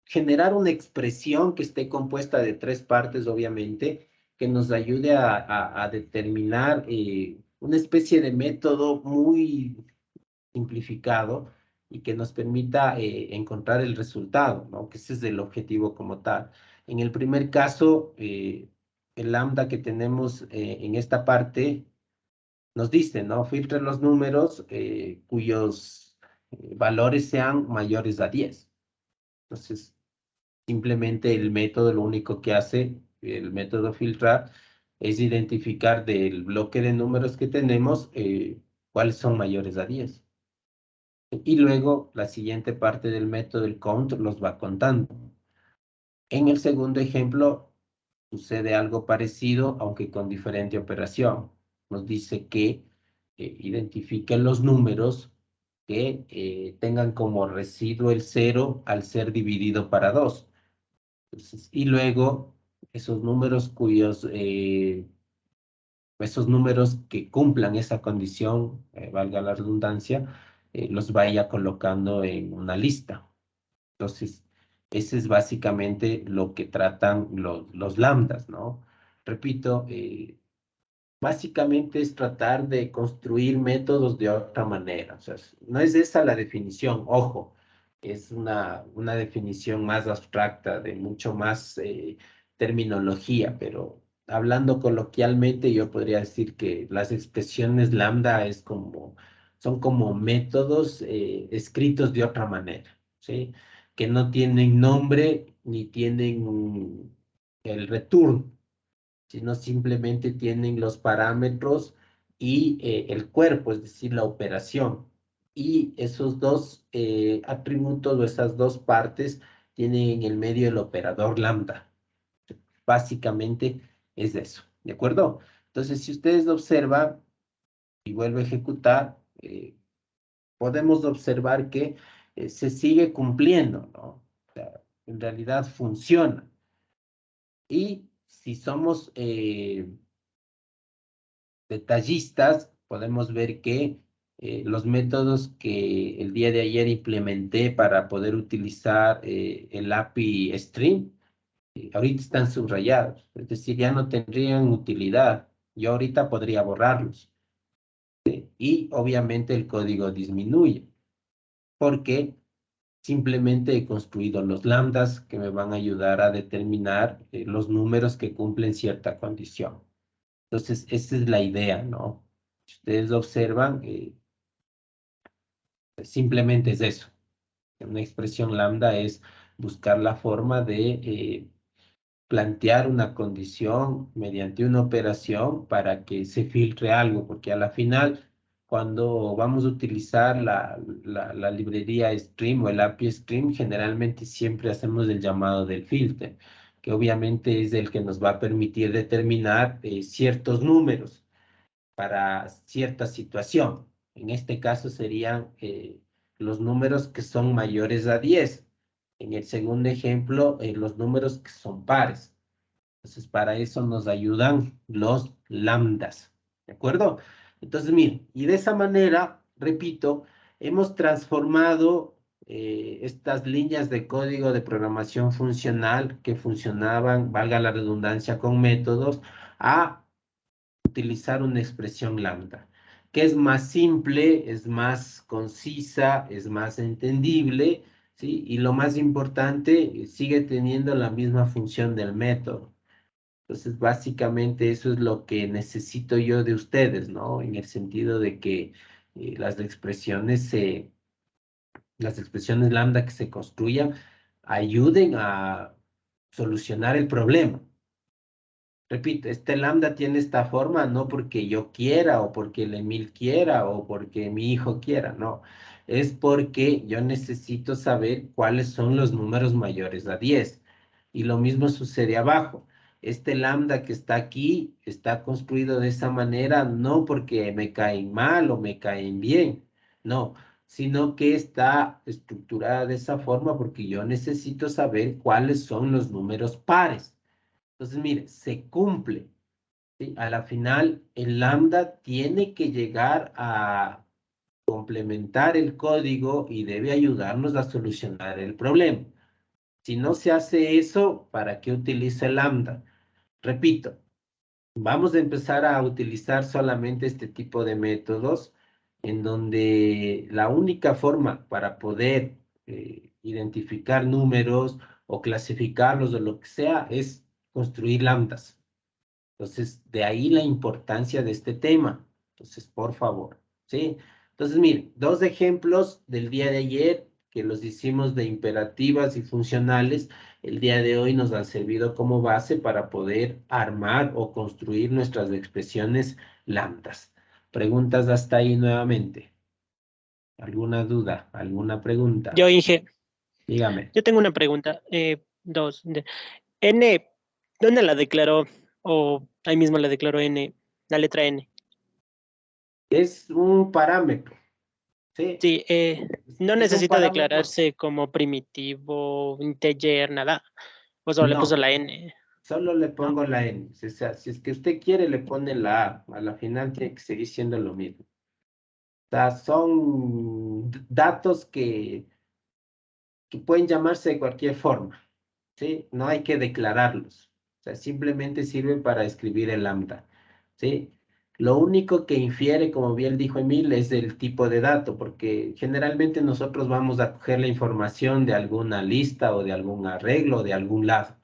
generar una expresión que esté compuesta de tres partes, obviamente, que nos ayude a determinar una especie de método muy simplificado y que nos permita encontrar el resultado, ¿no? Que ese es el objetivo como tal. En el primer caso, el lambda que tenemos en esta parte nos dice, ¿no? Filtre los números cuyos valores sean mayores a 10. Entonces, simplemente el método lo único que hace, el método filtrar, es identificar del bloque de números que tenemos cuáles son mayores a 10. Y luego la siguiente parte del método, el count, los va contando. En el segundo ejemplo sucede algo parecido, aunque con diferente operación. Nos dice que identifique los números que tengan como residuo el 0 al ser dividido para 2. Entonces, y luego esos números que cumplan esa condición, valga la redundancia, los vaya colocando en una lista. Entonces, ese es básicamente lo que tratan los lambdas, ¿no? Repito, básicamente es tratar de construir métodos de otra manera. O sea, no es esa la definición, ojo, es una definición más abstracta, de mucho más terminología, pero hablando coloquialmente yo podría decir que las expresiones lambda son como métodos escritos de otra manera, ¿sí? Que no tienen nombre ni tienen el return, sino simplemente tienen los parámetros y el cuerpo, es decir, la operación. Y esos dos atributos o esas dos partes tienen en el medio el operador lambda. Básicamente es eso, ¿de acuerdo? Entonces, si ustedes observan y vuelvo a ejecutar, podemos observar que se sigue cumpliendo, ¿no? O sea, en realidad funciona. Y si somos detallistas, podemos ver que los métodos que el día de ayer implementé para poder utilizar el API Stream ahorita están subrayados, es decir, ya no tendrían utilidad. Yo ahorita podría borrarlos. Y obviamente el código disminuye, porque simplemente he construido los lambdas que me van a ayudar a determinar los números que cumplen cierta condición. Entonces, esa es la idea, ¿no? Si ustedes observan, simplemente es eso. Una expresión lambda es buscar la forma de plantear una condición mediante una operación para que se filtre algo, porque a la final, cuando vamos a utilizar la librería Stream o el API Stream, generalmente siempre hacemos el llamado del filter, que obviamente es el que nos va a permitir determinar ciertos números para cierta situación. En este caso serían los números que son mayores a 10. En el segundo ejemplo, los números que son pares. Entonces, para eso nos ayudan los lambdas, ¿de acuerdo? Entonces, miren, y de esa manera, repito, hemos transformado estas líneas de código de programación funcional que funcionaban, valga la redundancia, con métodos, a utilizar una expresión lambda, que es más simple, es más concisa, es más entendible, ¿sí? Y lo más importante, sigue teniendo la misma función del método. Entonces, básicamente eso es lo que necesito yo de ustedes, ¿no? En el sentido de que las expresiones lambda que se construyan ayuden a solucionar el problema. Repito, este lambda tiene esta forma no porque yo quiera o porque el Emil quiera o porque mi hijo quiera, no. Es porque yo necesito saber cuáles son los números mayores a 10. Y lo mismo sucede abajo. Este lambda que está aquí está construido de esa manera no porque me caen mal o me caen bien, no, sino que está estructurada de esa forma porque yo necesito saber cuáles son los números pares. Entonces, mire, se cumple, ¿sí? A la final, el lambda tiene que llegar a complementar el código y debe ayudarnos a solucionar el problema. Si no se hace eso, ¿para qué utiliza el lambda? Repito, vamos a empezar a utilizar solamente este tipo de métodos en donde la única forma para poder identificar números o clasificarlos o lo que sea es construir lambdas. Entonces, de ahí la importancia de este tema. Entonces, por favor, ¿sí? Entonces, miren, dos ejemplos del día de ayer que los hicimos de imperativas y funcionales, el día de hoy nos han servido como base para poder armar o construir nuestras expresiones lambdas. Preguntas hasta ahí nuevamente. ¿Alguna duda? ¿Alguna pregunta? Yo, Inge, Dígame. yo tengo una pregunta. Dos. N, ¿dónde la declaró? O ahí mismo la declaró N, la letra N. Es un parámetro, ¿sí? Sí, no Es un necesita parámetro. declararse como primitivo, integer, nada. O solo le No. puso la N. Solo le ¿No? pongo la N. O sea, si es que usted quiere, le pone la A. A la final tiene que seguir siendo lo mismo. O sea, son datos que pueden llamarse de cualquier forma, ¿sí? No hay que declararlos. O sea, simplemente sirven para escribir el lambda, ¿sí? Lo único que infiere, como bien dijo Emil, es el tipo de dato, porque generalmente nosotros vamos a coger la información de alguna lista o de algún arreglo o de algún lado.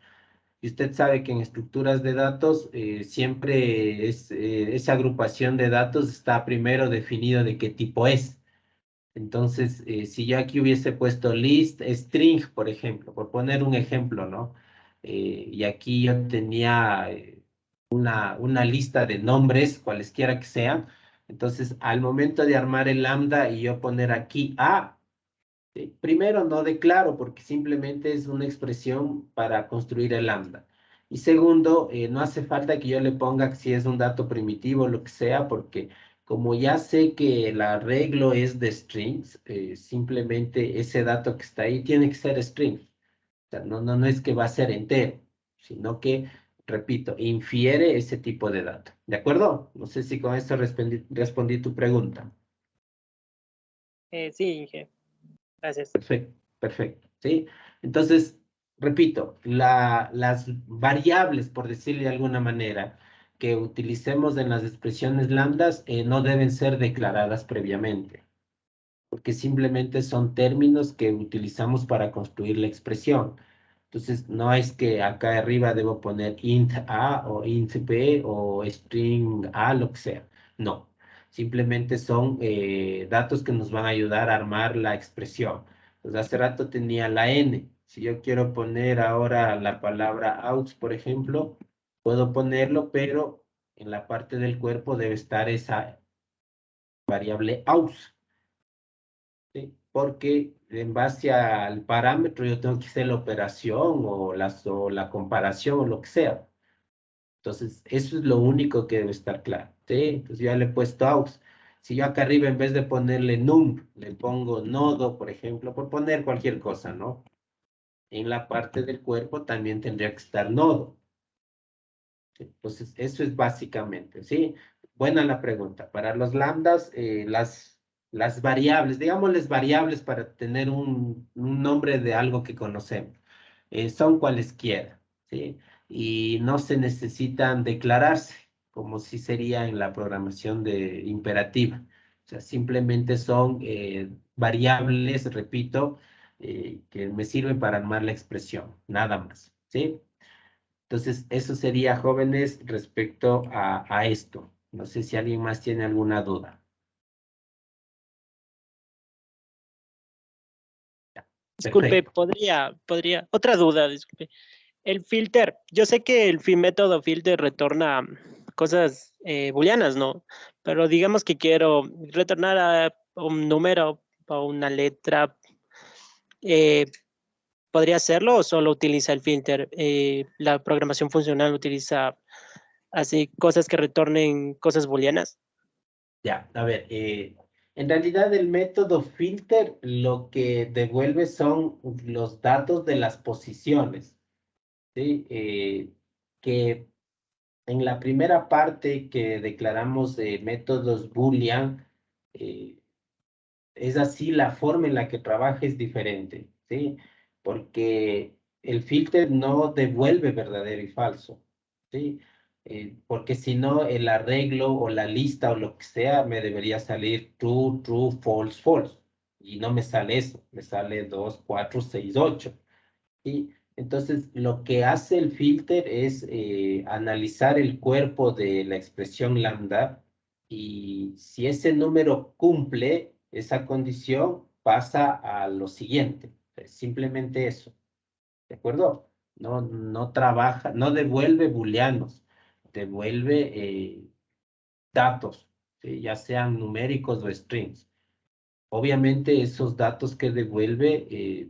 Y usted sabe que en estructuras de datos siempre esa agrupación de datos está primero definido de qué tipo es. Entonces, si yo aquí hubiese puesto list string, por ejemplo, por poner un ejemplo, ¿no? Y aquí yo tenía una lista de nombres, cualesquiera que sean. Entonces, al momento de armar el lambda y yo poner aquí A, primero no declaro porque simplemente es una expresión para construir el lambda. Y segundo, no hace falta que yo le ponga si es un dato primitivo o lo que sea, porque como ya sé que el arreglo es de strings, simplemente ese dato que está ahí tiene que ser string. O sea, no es que va a ser entero, sino que, repito, infiere ese tipo de dato. ¿De acuerdo? No sé si con esto respondí tu pregunta. Sí, Inge. Gracias. Perfecto, perfecto, ¿sí? Entonces, repito, las variables, por decirlo de alguna manera, que utilicemos en las expresiones lambdas no deben ser declaradas previamente, porque simplemente son términos que utilizamos para construir la expresión. Entonces, no es que acá arriba debo poner int a o int b o string a, lo que sea. No, simplemente son datos que nos van a ayudar a armar la expresión. Entonces, hace rato tenía la n. Si yo quiero poner ahora la palabra out, por ejemplo, puedo ponerlo, pero en la parte del cuerpo debe estar esa variable out. ¿Sí? Porque en base al parámetro yo tengo que hacer la operación o la comparación o lo que sea. Entonces, eso es lo único que debe estar claro. ¿Sí? Entonces, ya le he puesto out. Si yo acá arriba, en vez de ponerle num, le pongo nodo, por ejemplo, por poner cualquier cosa, ¿no? En la parte del cuerpo también tendría que estar nodo. ¿Sí? Entonces, eso es básicamente, ¿sí? Buena la pregunta. Para los lambdas, las variables, digámosles variables para tener un nombre de algo que conocemos, son cualesquiera, ¿sí? Y no se necesitan declararse, como si sería en la programación de imperativa. O sea, simplemente son variables, repito, que me sirven para armar la expresión, nada más, ¿sí? Entonces, eso sería, jóvenes, respecto a esto. No sé si alguien más tiene alguna duda. Disculpe, Perfecto. otra duda, disculpe. El filter, yo sé que el método filter retorna cosas booleanas, ¿no? Pero digamos que quiero retornar a un número o una letra, eh, ¿podría hacerlo o solo utiliza el filter? La programación funcional utiliza así cosas que retornen cosas booleanas. Ya, a ver, en realidad el método filter lo que devuelve son los datos de las posiciones, ¿sí? Que en la primera parte que declaramos de métodos boolean, eh, es así, la forma en la que trabaja es diferente, ¿sí? Porque el filter no devuelve verdadero y falso, ¿sí? Porque si no, el arreglo o la lista o lo que sea me debería salir true, true, false, false. Y no me sale eso, me sale 2, 4, 6, 8. ¿Sí? Entonces, lo que hace el filter es analizar el cuerpo de la expresión lambda y si ese número cumple esa condición, pasa a lo siguiente. Simplemente eso. ¿De acuerdo? No trabaja, no devuelve booleanos, devuelve datos, ¿sí? Ya sean numéricos o strings. Obviamente, esos datos que devuelve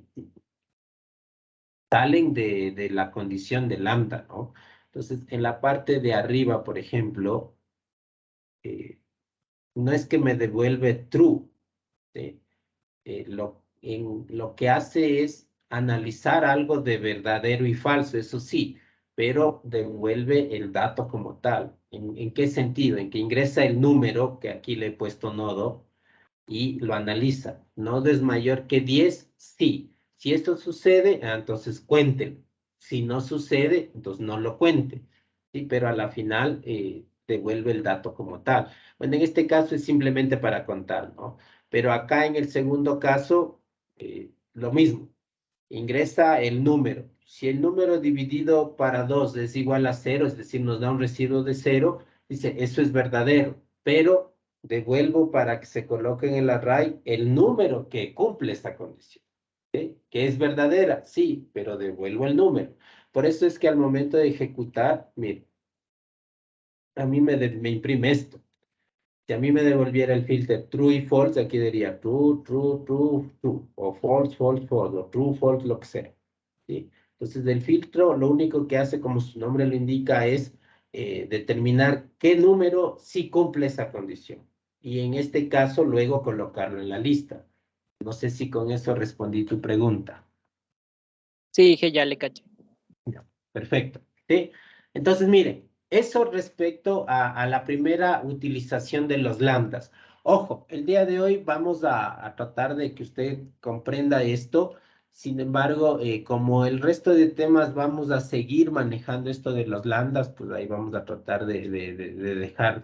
salen de la condición de lambda, ¿no? Entonces, en la parte de arriba, por ejemplo, eh, no es que me devuelve true, ¿sí? Lo que hace es analizar algo de verdadero y falso, eso sí, pero devuelve el dato como tal. ¿En qué sentido? En que ingresa el número, que aquí le he puesto nodo, y lo analiza. ¿Nodo es mayor que 10? Sí. Si esto sucede, entonces cuéntelo. Si no sucede, entonces no lo cuente. Sí, pero a la final devuelve el dato como tal. Bueno, en este caso es simplemente para contar, ¿no? Pero acá en el segundo caso, lo mismo. Ingresa el número. Si el número dividido para 2 es igual a 0, es decir, nos da un residuo de 0, dice, eso es verdadero, pero devuelvo para que se coloque en el array el número que cumple esta condición. ¿Sí? ¿Que es verdadera? Sí, pero devuelvo el número. Por eso es que al momento de ejecutar, mire, a mí me imprime esto. Si a mí me devolviera el filter true y false, aquí diría true, true, true, true, o false, false, false, o true, false, lo que sea. ¿Sí? Entonces, el filtro lo único que hace, como su nombre lo indica, es determinar qué número sí cumple esa condición. Y en este caso, luego colocarlo en la lista. No sé si con eso respondí tu pregunta. Sí, dije, ya le caché. Ya, perfecto. ¿Sí? Entonces, miren, eso respecto a la primera utilización de los lambdas. Ojo, el día de hoy vamos a tratar de que usted comprenda esto Sin embargo, como el resto de temas vamos a seguir manejando esto de los lambdas, pues ahí vamos a tratar de dejar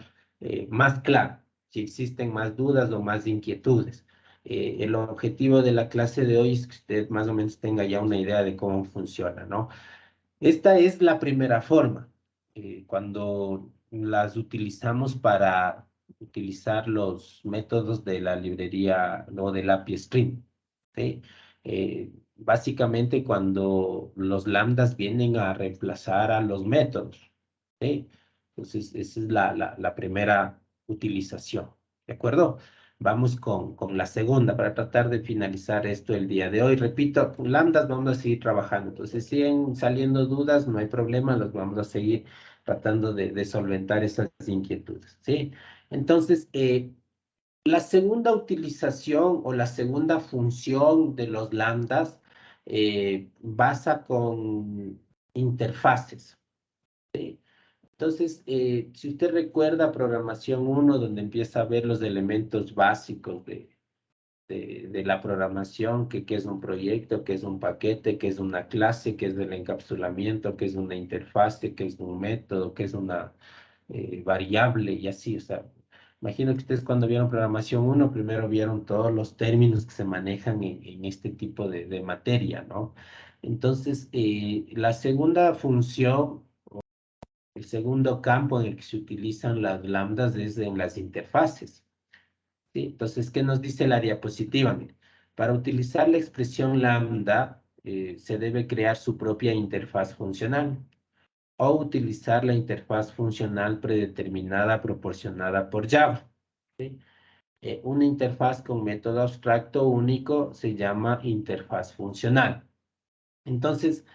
más claro si existen más dudas o más inquietudes. El objetivo de la clase de hoy es que usted más o menos tenga ya una idea de cómo funciona, ¿no? Esta es la primera forma, cuando las utilizamos para utilizar los métodos de la librería o del API Stream, ¿sí? Básicamente cuando los lambdas vienen a reemplazar a los métodos, ¿sí? Entonces, esa es la primera utilización, ¿de acuerdo? Vamos con la segunda para tratar de finalizar esto el día de hoy. Repito, lambdas vamos a seguir trabajando. Entonces, siguen saliendo dudas, no hay problema, los vamos a seguir tratando de solventar esas inquietudes, ¿sí? Entonces, la segunda utilización o la segunda función de los lambdas basa con interfaces, ¿sí? Entonces, si usted recuerda programación 1, donde empieza a ver los elementos básicos de la programación, que es un proyecto, que es un paquete, que es una clase, que es el encapsulamiento, que es una interfase, que es un método, que es una variable y así, o sea, imagino que ustedes cuando vieron programación 1, primero vieron todos los términos que se manejan en este tipo de materia, ¿no? Entonces, la segunda función, el segundo campo en el que se utilizan las lambdas es en las interfaces, ¿sí? Entonces, ¿qué nos dice la diapositiva? Mire, para utilizar la expresión lambda, se debe crear su propia interfaz funcional o utilizar la interfaz funcional predeterminada proporcionada por Java, ¿sí? Una interfaz con método abstracto único se llama interfaz funcional. Entonces,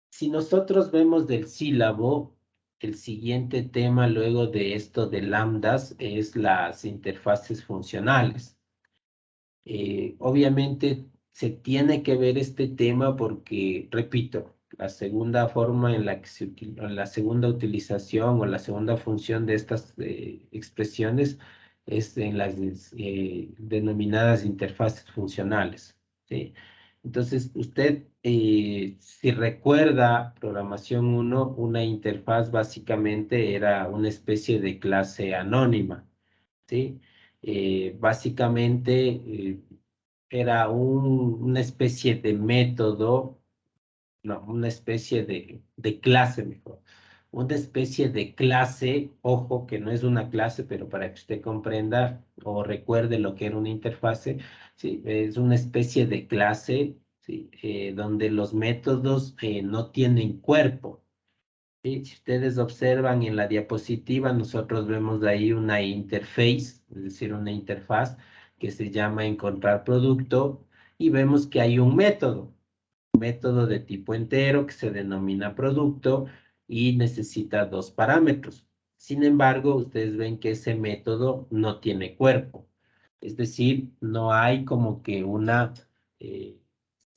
si nosotros vemos del sílabo, el siguiente tema luego de esto de lambdas es las interfaces funcionales. Obviamente se tiene que ver este tema porque, repito, la segunda forma en la que la segunda utilización o la segunda función de estas expresiones es en las denominadas interfaces funcionales, ¿sí? Entonces, usted, si recuerda programación 1, una interfaz básicamente era una especie de clase anónima, ¿sí? Básicamente era una especie de método, no, una especie de clase mejor, una especie de clase, ojo que no es una clase, pero para que usted comprenda o recuerde lo que era una interfase, ¿sí? Es una especie de clase, ¿sí? Donde los métodos no tienen cuerpo. ¿Sí? Si ustedes observan en la diapositiva, nosotros vemos ahí una interface, es decir, una interfaz que se llama encontrar producto y vemos que hay un método de tipo entero que se denomina producto y necesita dos parámetros. Sin embargo, ustedes ven que ese método no tiene cuerpo, es decir, no hay como que una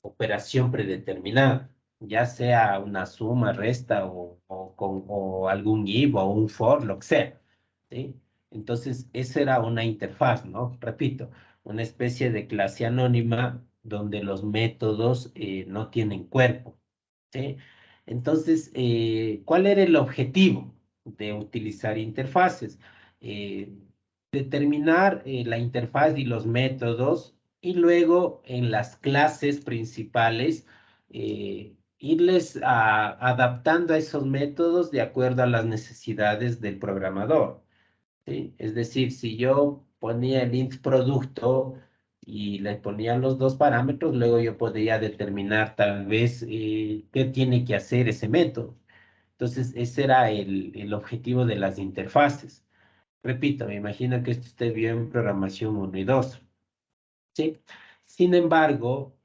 operación predeterminada, ya sea una suma, resta o algún if o un for, lo que sea, ¿sí? Entonces, esa era una interfaz, ¿no? Repito, una especie de clase anónima donde los métodos no tienen cuerpo, ¿sí? Entonces, ¿cuál era el objetivo de utilizar interfaces? Eh, Determinar la interfaz y los métodos y luego en las clases principales irles adaptando a esos métodos de acuerdo a las necesidades del programador, ¿sí? Es decir, si yo ponía el int producto y le ponía los dos parámetros, luego yo podría determinar tal vez qué tiene que hacer ese método. Entonces, ese era el objetivo de las interfaces. Repito, me imagino que esto usted vio en programación 1 y 2, ¿sí? Sin embargo,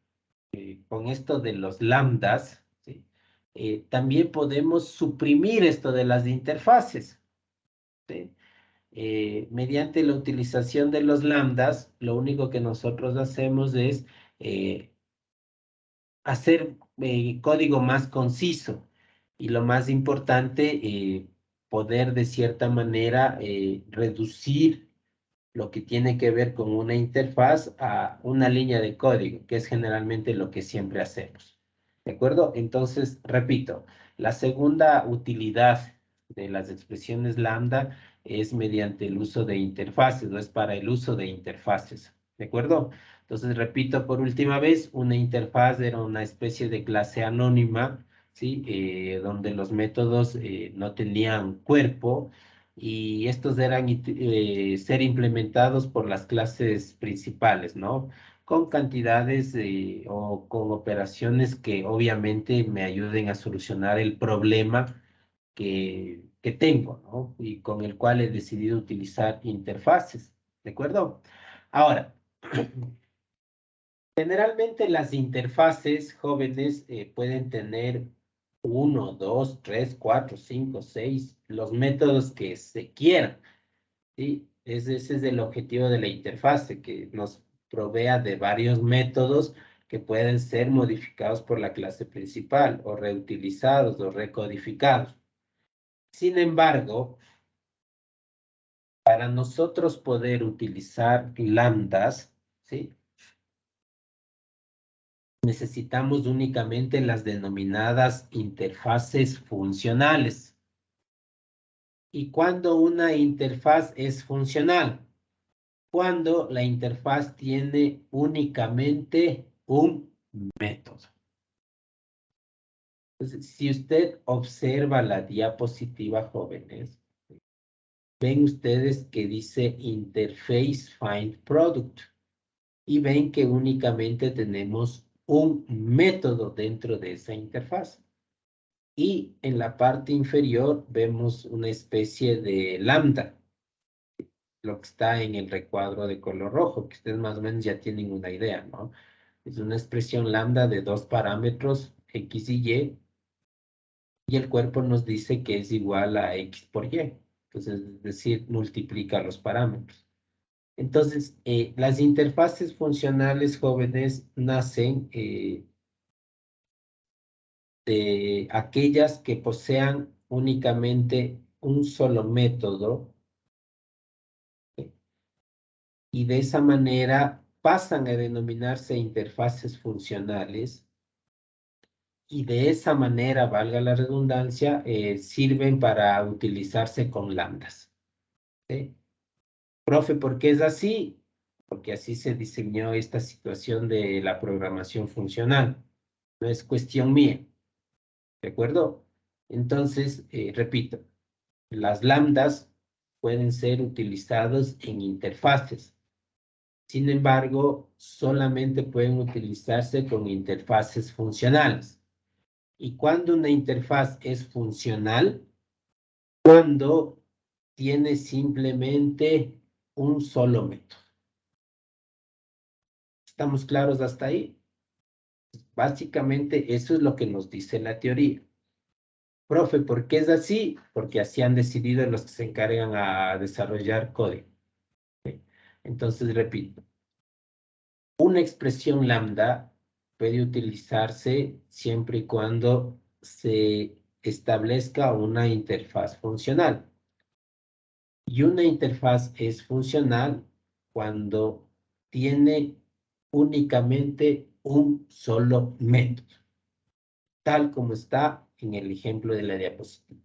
con esto de los lambdas, ¿sí? También podemos suprimir esto de las interfaces, ¿sí? Mediante la utilización de los lambdas, lo único que nosotros hacemos es hacer código más conciso y lo más importante, poder de cierta manera reducir lo que tiene que ver con una interfaz a una línea de código, que es generalmente lo que siempre hacemos. ¿De acuerdo? Entonces, repito, la segunda utilidad de las expresiones lambda es mediante el uso de interfaces, o es para el uso de interfaces. ¿De acuerdo? Entonces, repito por última vez, una interfaz era una especie de clase anónima, ¿sí? Donde los métodos no tenían cuerpo, y estos eran ser implementados por las clases principales, ¿no? Con cantidades o con operaciones que obviamente me ayuden a solucionar el problema que tengo, ¿no? Y con el cual he decidido utilizar interfaces, ¿de acuerdo? Ahora, generalmente las interfaces jóvenes pueden tener uno, dos, tres, cuatro, cinco, seis, los métodos que se quieran, ¿sí? Ese es el objetivo de la interfase, que nos provea de varios métodos que pueden ser modificados por la clase principal, o reutilizados, o recodificados. Sin embargo, para nosotros poder utilizar lambdas, ¿sí? Necesitamos únicamente las denominadas interfaces funcionales. ¿Y cuándo una interfaz es funcional? Cuando la interfaz tiene únicamente un método. Entonces, si usted observa la diapositiva, jóvenes, ven ustedes que dice Interface Find Product, y ven que únicamente tenemos un método dentro de esa interfaz. Y en la parte inferior vemos una especie de lambda, lo que está en el recuadro de color rojo, que ustedes más o menos ya tienen una idea, ¿no? Es una expresión lambda de dos parámetros, x y el cuerpo nos dice que es igual a x por y. Entonces, es decir, multiplica los parámetros. Entonces, las interfaces funcionales, jóvenes, nacen de aquellas que posean únicamente un solo método, y de esa manera pasan a denominarse interfaces funcionales, y de esa manera, valga la redundancia, sirven para utilizarse con lambdas. ¿Sí? Profe, ¿por qué es así? Porque así se diseñó esta situación de la programación funcional. No es cuestión mía, ¿de acuerdo? Entonces, repito, las lambdas pueden ser utilizados en interfaces. Sin embargo, solamente pueden utilizarse con interfaces funcionales. ¿Y cuando una interfaz es funcional? Cuando tiene simplemente un solo método. ¿Estamos claros hasta ahí? Básicamente eso es lo que nos dice la teoría. Profe, ¿por qué es así? Porque así han decidido los que se encargan a desarrollar código. Entonces, repito, una expresión lambda puede utilizarse siempre y cuando se establezca una interfaz funcional. Y una interfaz es funcional cuando tiene únicamente un solo método, tal como está en el ejemplo de la diapositiva.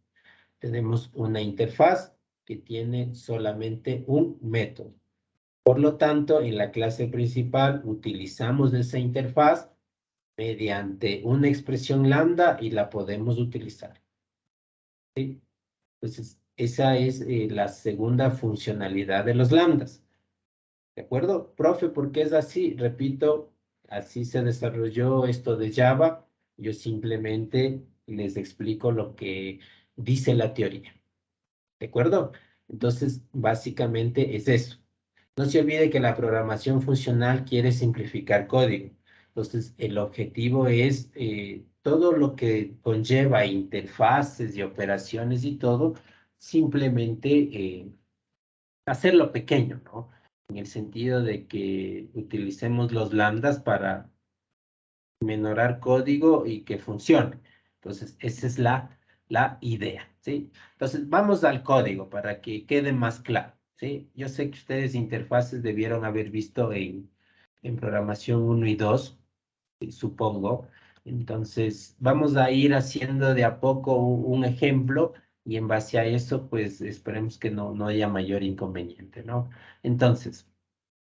Tenemos una interfaz que tiene solamente un método. Por lo tanto, en la clase principal utilizamos esa interfaz mediante una expresión lambda y la podemos utilizar. ¿Sí? Entonces, esa es la segunda funcionalidad de los lambdas. ¿De acuerdo? Profe, ¿por qué es así? Repito, así se desarrolló esto de Java. Yo simplemente les explico lo que dice la teoría. ¿De acuerdo? Entonces, básicamente es eso. No se olvide que la programación funcional quiere simplificar código. Entonces, el objetivo es todo lo que conlleva interfaces y operaciones y todo, simplemente hacerlo pequeño, ¿no? En el sentido de que utilicemos los lambdas para menorar código y que funcione. Entonces, esa es la idea, ¿sí? Entonces, vamos al código para que quede más claro. ¿sí? Yo sé que ustedes interfaces debieron haber visto en programación 1 y 2, supongo. Entonces, vamos a ir haciendo de a poco un ejemplo y en base a eso, pues esperemos que no haya mayor inconveniente, ¿no? Entonces,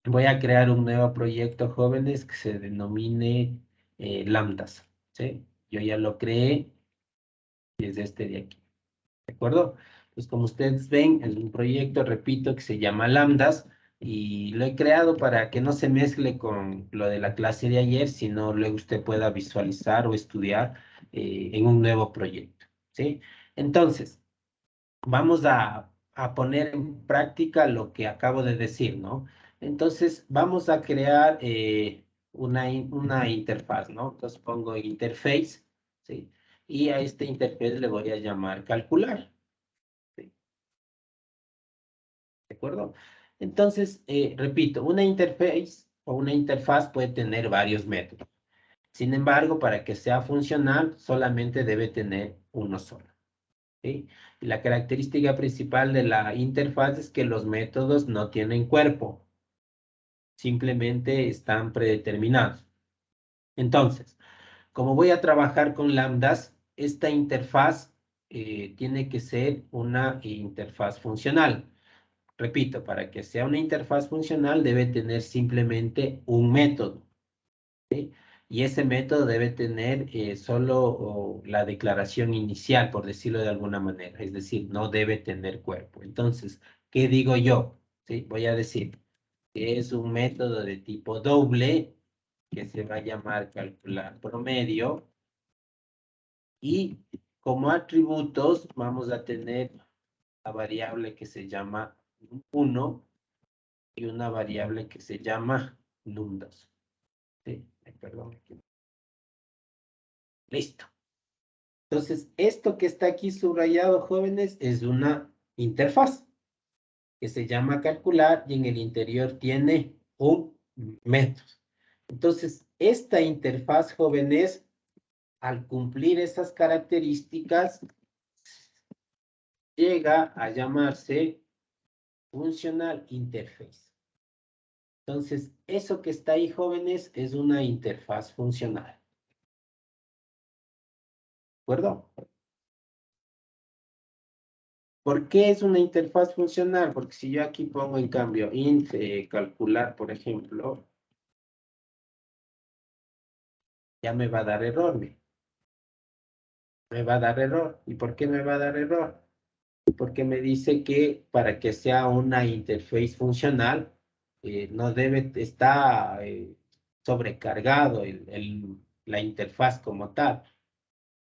voy a crear un nuevo proyecto, jóvenes, que se denomine Lambdas, ¿sí? Yo ya lo creé y es este de aquí, ¿de acuerdo? Pues como ustedes ven, es un proyecto, repito, que se llama Lambdas y lo he creado para que no se mezcle con lo de la clase de ayer, sino luego usted pueda visualizar o estudiar en un nuevo proyecto, ¿sí? Entonces, vamos a poner en práctica lo que acabo de decir, ¿no? Entonces, vamos a crear una interfaz, ¿no? Entonces pongo interface, ¿sí? Y a este interface le voy a llamar calcular, ¿sí? ¿De acuerdo? Entonces, repito, una interface o una interfaz puede tener varios métodos. Sin embargo, para que sea funcional, solamente debe tener uno solo. ¿Sí? Y la característica principal de la interfaz es que los métodos no tienen cuerpo, simplemente están predeterminados. Entonces, como voy a trabajar con lambdas, esta interfaz tiene que ser una interfaz funcional. Repito, para que sea una interfaz funcional debe tener simplemente un método, ¿sí? Y ese método debe tener solo la declaración inicial, por decirlo de alguna manera, es decir, no debe tener cuerpo. Entonces, ¿qué digo yo? ¿Sí? Voy a decir que es un método de tipo doble que se va a llamar calcular promedio y como atributos vamos a tener la variable que se llama 1 y una variable que se llama num2. ¿Sí? Perdón. Listo. Entonces, esto que está aquí subrayado, jóvenes, es una interfaz que se llama calcular y en el interior tiene un método. Entonces, esta interfaz, jóvenes, al cumplir esas características, llega a llamarse Functional Interface. Entonces, eso que está ahí, jóvenes, es una interfaz funcional. ¿De acuerdo? ¿Por qué es una interfaz funcional? Porque si yo aquí pongo en cambio int calcular, por ejemplo, ya me va a dar error. Me va a dar error. ¿Y por qué me va a dar error? Porque me dice que para que sea una interface funcional, no debe estar sobrecargado la interfaz como tal.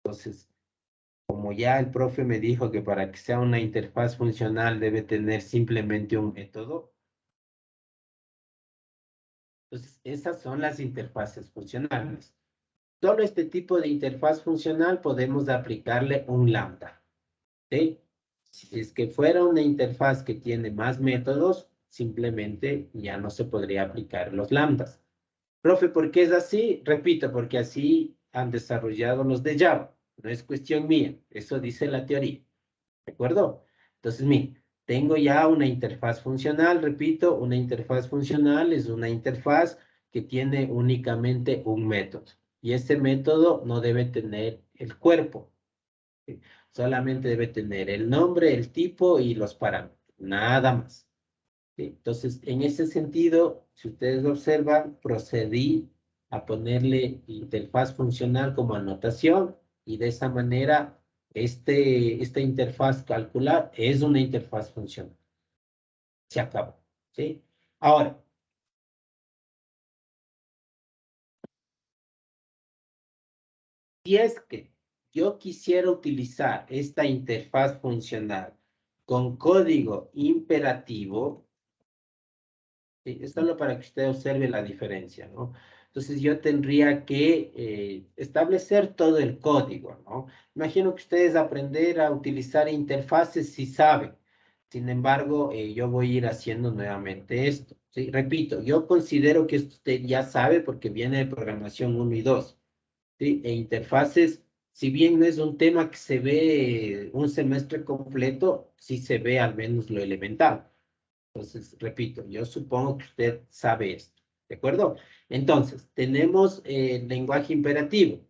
Entonces, como ya el profe me dijo que para que sea una interfaz funcional debe tener simplemente un método, entonces esas son las interfaces funcionales. Solo este tipo de interfaz funcional podemos aplicarle un lambda, ¿sí? Si es que fuera una interfaz que tiene más métodos, simplemente ya no se podría aplicar los lambdas. Profe, ¿por qué es así? Repito, porque así han desarrollado los de Java. No es cuestión mía, eso dice la teoría. ¿De acuerdo? Entonces, mire, tengo ya una interfaz funcional, repito, una interfaz funcional es una interfaz que tiene únicamente un método. Y ese método no debe tener el cuerpo. ¿Sí? Solamente debe tener el nombre, el tipo y los parámetros. Nada más. ¿Sí? Entonces, en ese sentido, si ustedes observan, procedí a ponerle interfaz funcional como anotación y de esa manera esta interfaz calcular es una interfaz funcional. Se acabó. ¿Sí? Ahora, si es que yo quisiera utilizar esta interfaz funcional con código imperativo, ¿sí? Es solo para que usted observe la diferencia, ¿no? Entonces yo tendría que establecer todo el código, ¿no? Imagino que ustedes aprender a utilizar interfaces si saben. Sin embargo, yo voy a ir haciendo nuevamente esto, ¿sí? Repito, yo considero que esto usted ya sabe porque viene de programación 1 y 2, ¿sí? E interfaces, si bien no es un tema que se ve un semestre completo, sí se ve al menos lo elemental. Entonces, repito, yo supongo que usted sabe esto, ¿de acuerdo? Entonces, tenemos el lenguaje imperativo,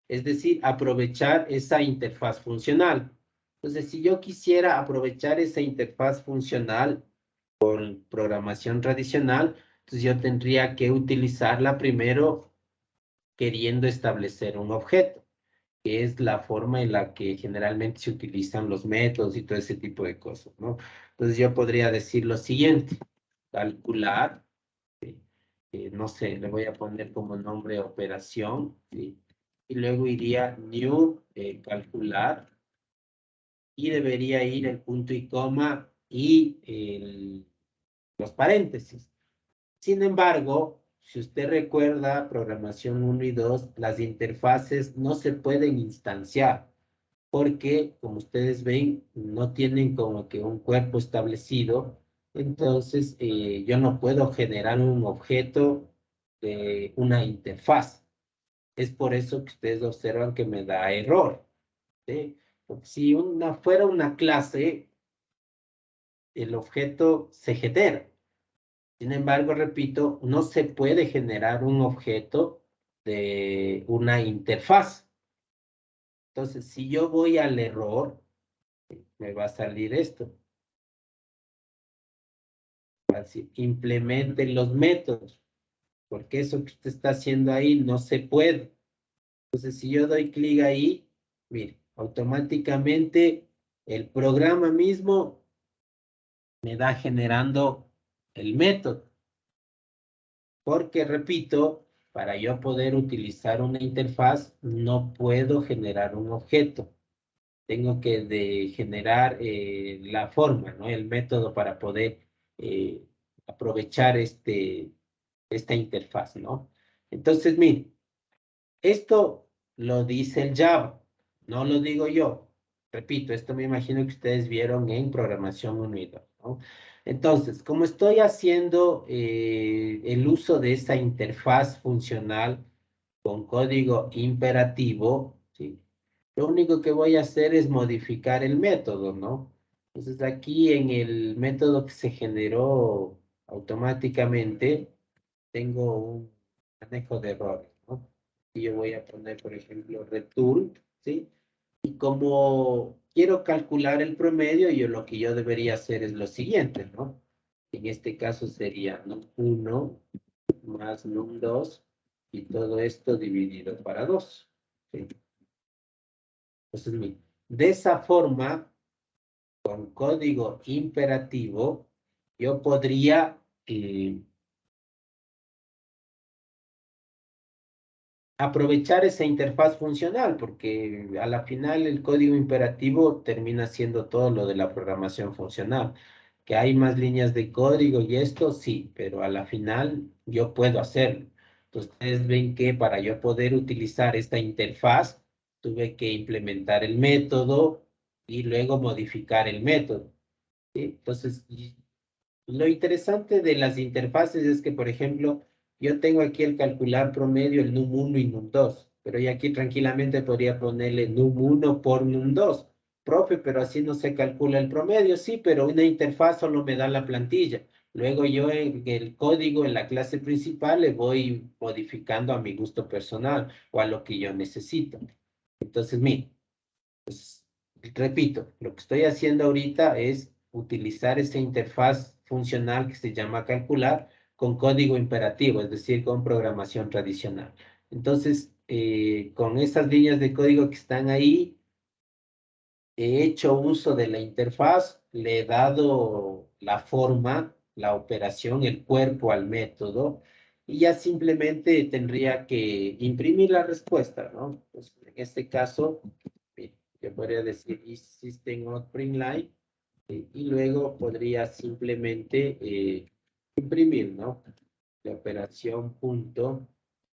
es decir, aprovechar esa interfaz funcional. Entonces, si yo quisiera aprovechar esa interfaz funcional con programación tradicional, entonces yo tendría que utilizarla primero queriendo establecer un objeto, que es la forma en la que generalmente se utilizan los métodos y todo ese tipo de cosas, ¿no? Entonces yo podría decir lo siguiente, calcular, ¿sí? No sé, le voy a poner como nombre operación, ¿sí? Y luego iría new, calcular, y debería ir el punto y coma y los paréntesis. Sin embargo, si usted recuerda programación 1 y 2, las interfaces no se pueden instanciar porque, como ustedes ven, no tienen como que un cuerpo establecido. Entonces, yo no puedo generar un objeto de una interfaz. Es por eso que ustedes observan que me da error, ¿sí? Porque si fuera una clase, el objeto se genera. Sin embargo, repito, no se puede generar un objeto de una interfaz. Entonces, si yo voy al error, me va a salir esto. Así, implementen los métodos, porque eso que usted está haciendo ahí no se puede. Entonces, si yo doy clic ahí, mire, automáticamente el programa mismo me da generando el método. Porque, repito, para yo poder utilizar una interfaz, no puedo generar un objeto. Tengo que generar la forma, ¿no? El método para poder aprovechar esta interfaz, ¿no? Entonces, miren, esto lo dice el Java, no lo digo yo. Repito, esto me imagino que ustedes vieron en programación unida, ¿no? Entonces, como estoy haciendo el uso de esa interfaz funcional con código imperativo, ¿sí? Lo único que voy a hacer es modificar el método, ¿no? Entonces, aquí en el método que se generó automáticamente, tengo un manejo de errores, ¿no? Y yo voy a poner, por ejemplo, return, ¿sí? Y como quiero calcular el promedio, lo que yo debería hacer es lo siguiente, ¿no? En este caso sería num1 más num2 y todo esto dividido para 2, ¿sí? Entonces, de esa forma, con código imperativo, yo podría aprovechar esa interfaz funcional, porque a la final el código imperativo termina siendo todo lo de la programación funcional. Que hay más líneas de código y esto sí, pero a la final yo puedo hacerlo. Entonces, ustedes ven que para yo poder utilizar esta interfaz, tuve que implementar el método y luego modificar el método, ¿sí? Entonces, lo interesante de las interfaces es que, por ejemplo, yo tengo aquí el calcular promedio, el num1 y num2, pero yo aquí tranquilamente podría ponerle num1 por num2. Profe, pero así no se calcula el promedio, sí, pero una interfaz solo me da la plantilla. Luego yo en el código, en la clase principal, le voy modificando a mi gusto personal o a lo que yo necesito. Entonces, mire, pues, repito, lo que estoy haciendo ahorita es utilizar esa interfaz funcional que se llama calcular con código imperativo, es decir, con programación tradicional. Entonces, con esas líneas de código que están ahí, he hecho uso de la interfaz, le he dado la forma, la operación, el cuerpo al método, y ya simplemente tendría que imprimir la respuesta, ¿no? Pues en este caso, yo podría decir system.println y luego podría simplemente imprimir, ¿no? La operación punto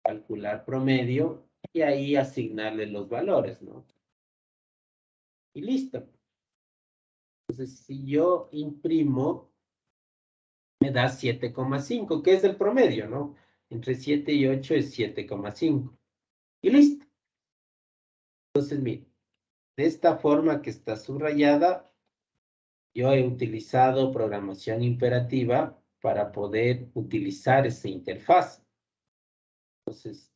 calcular promedio y ahí asignarle los valores, ¿no? Y listo. Entonces, si yo imprimo, me da 7,5, que es el promedio, ¿no? Entre 7 y 8 es 7,5. Y listo. Entonces, mire, de esta forma que está subrayada, yo he utilizado programación imperativa para poder utilizar esa interfaz. Entonces,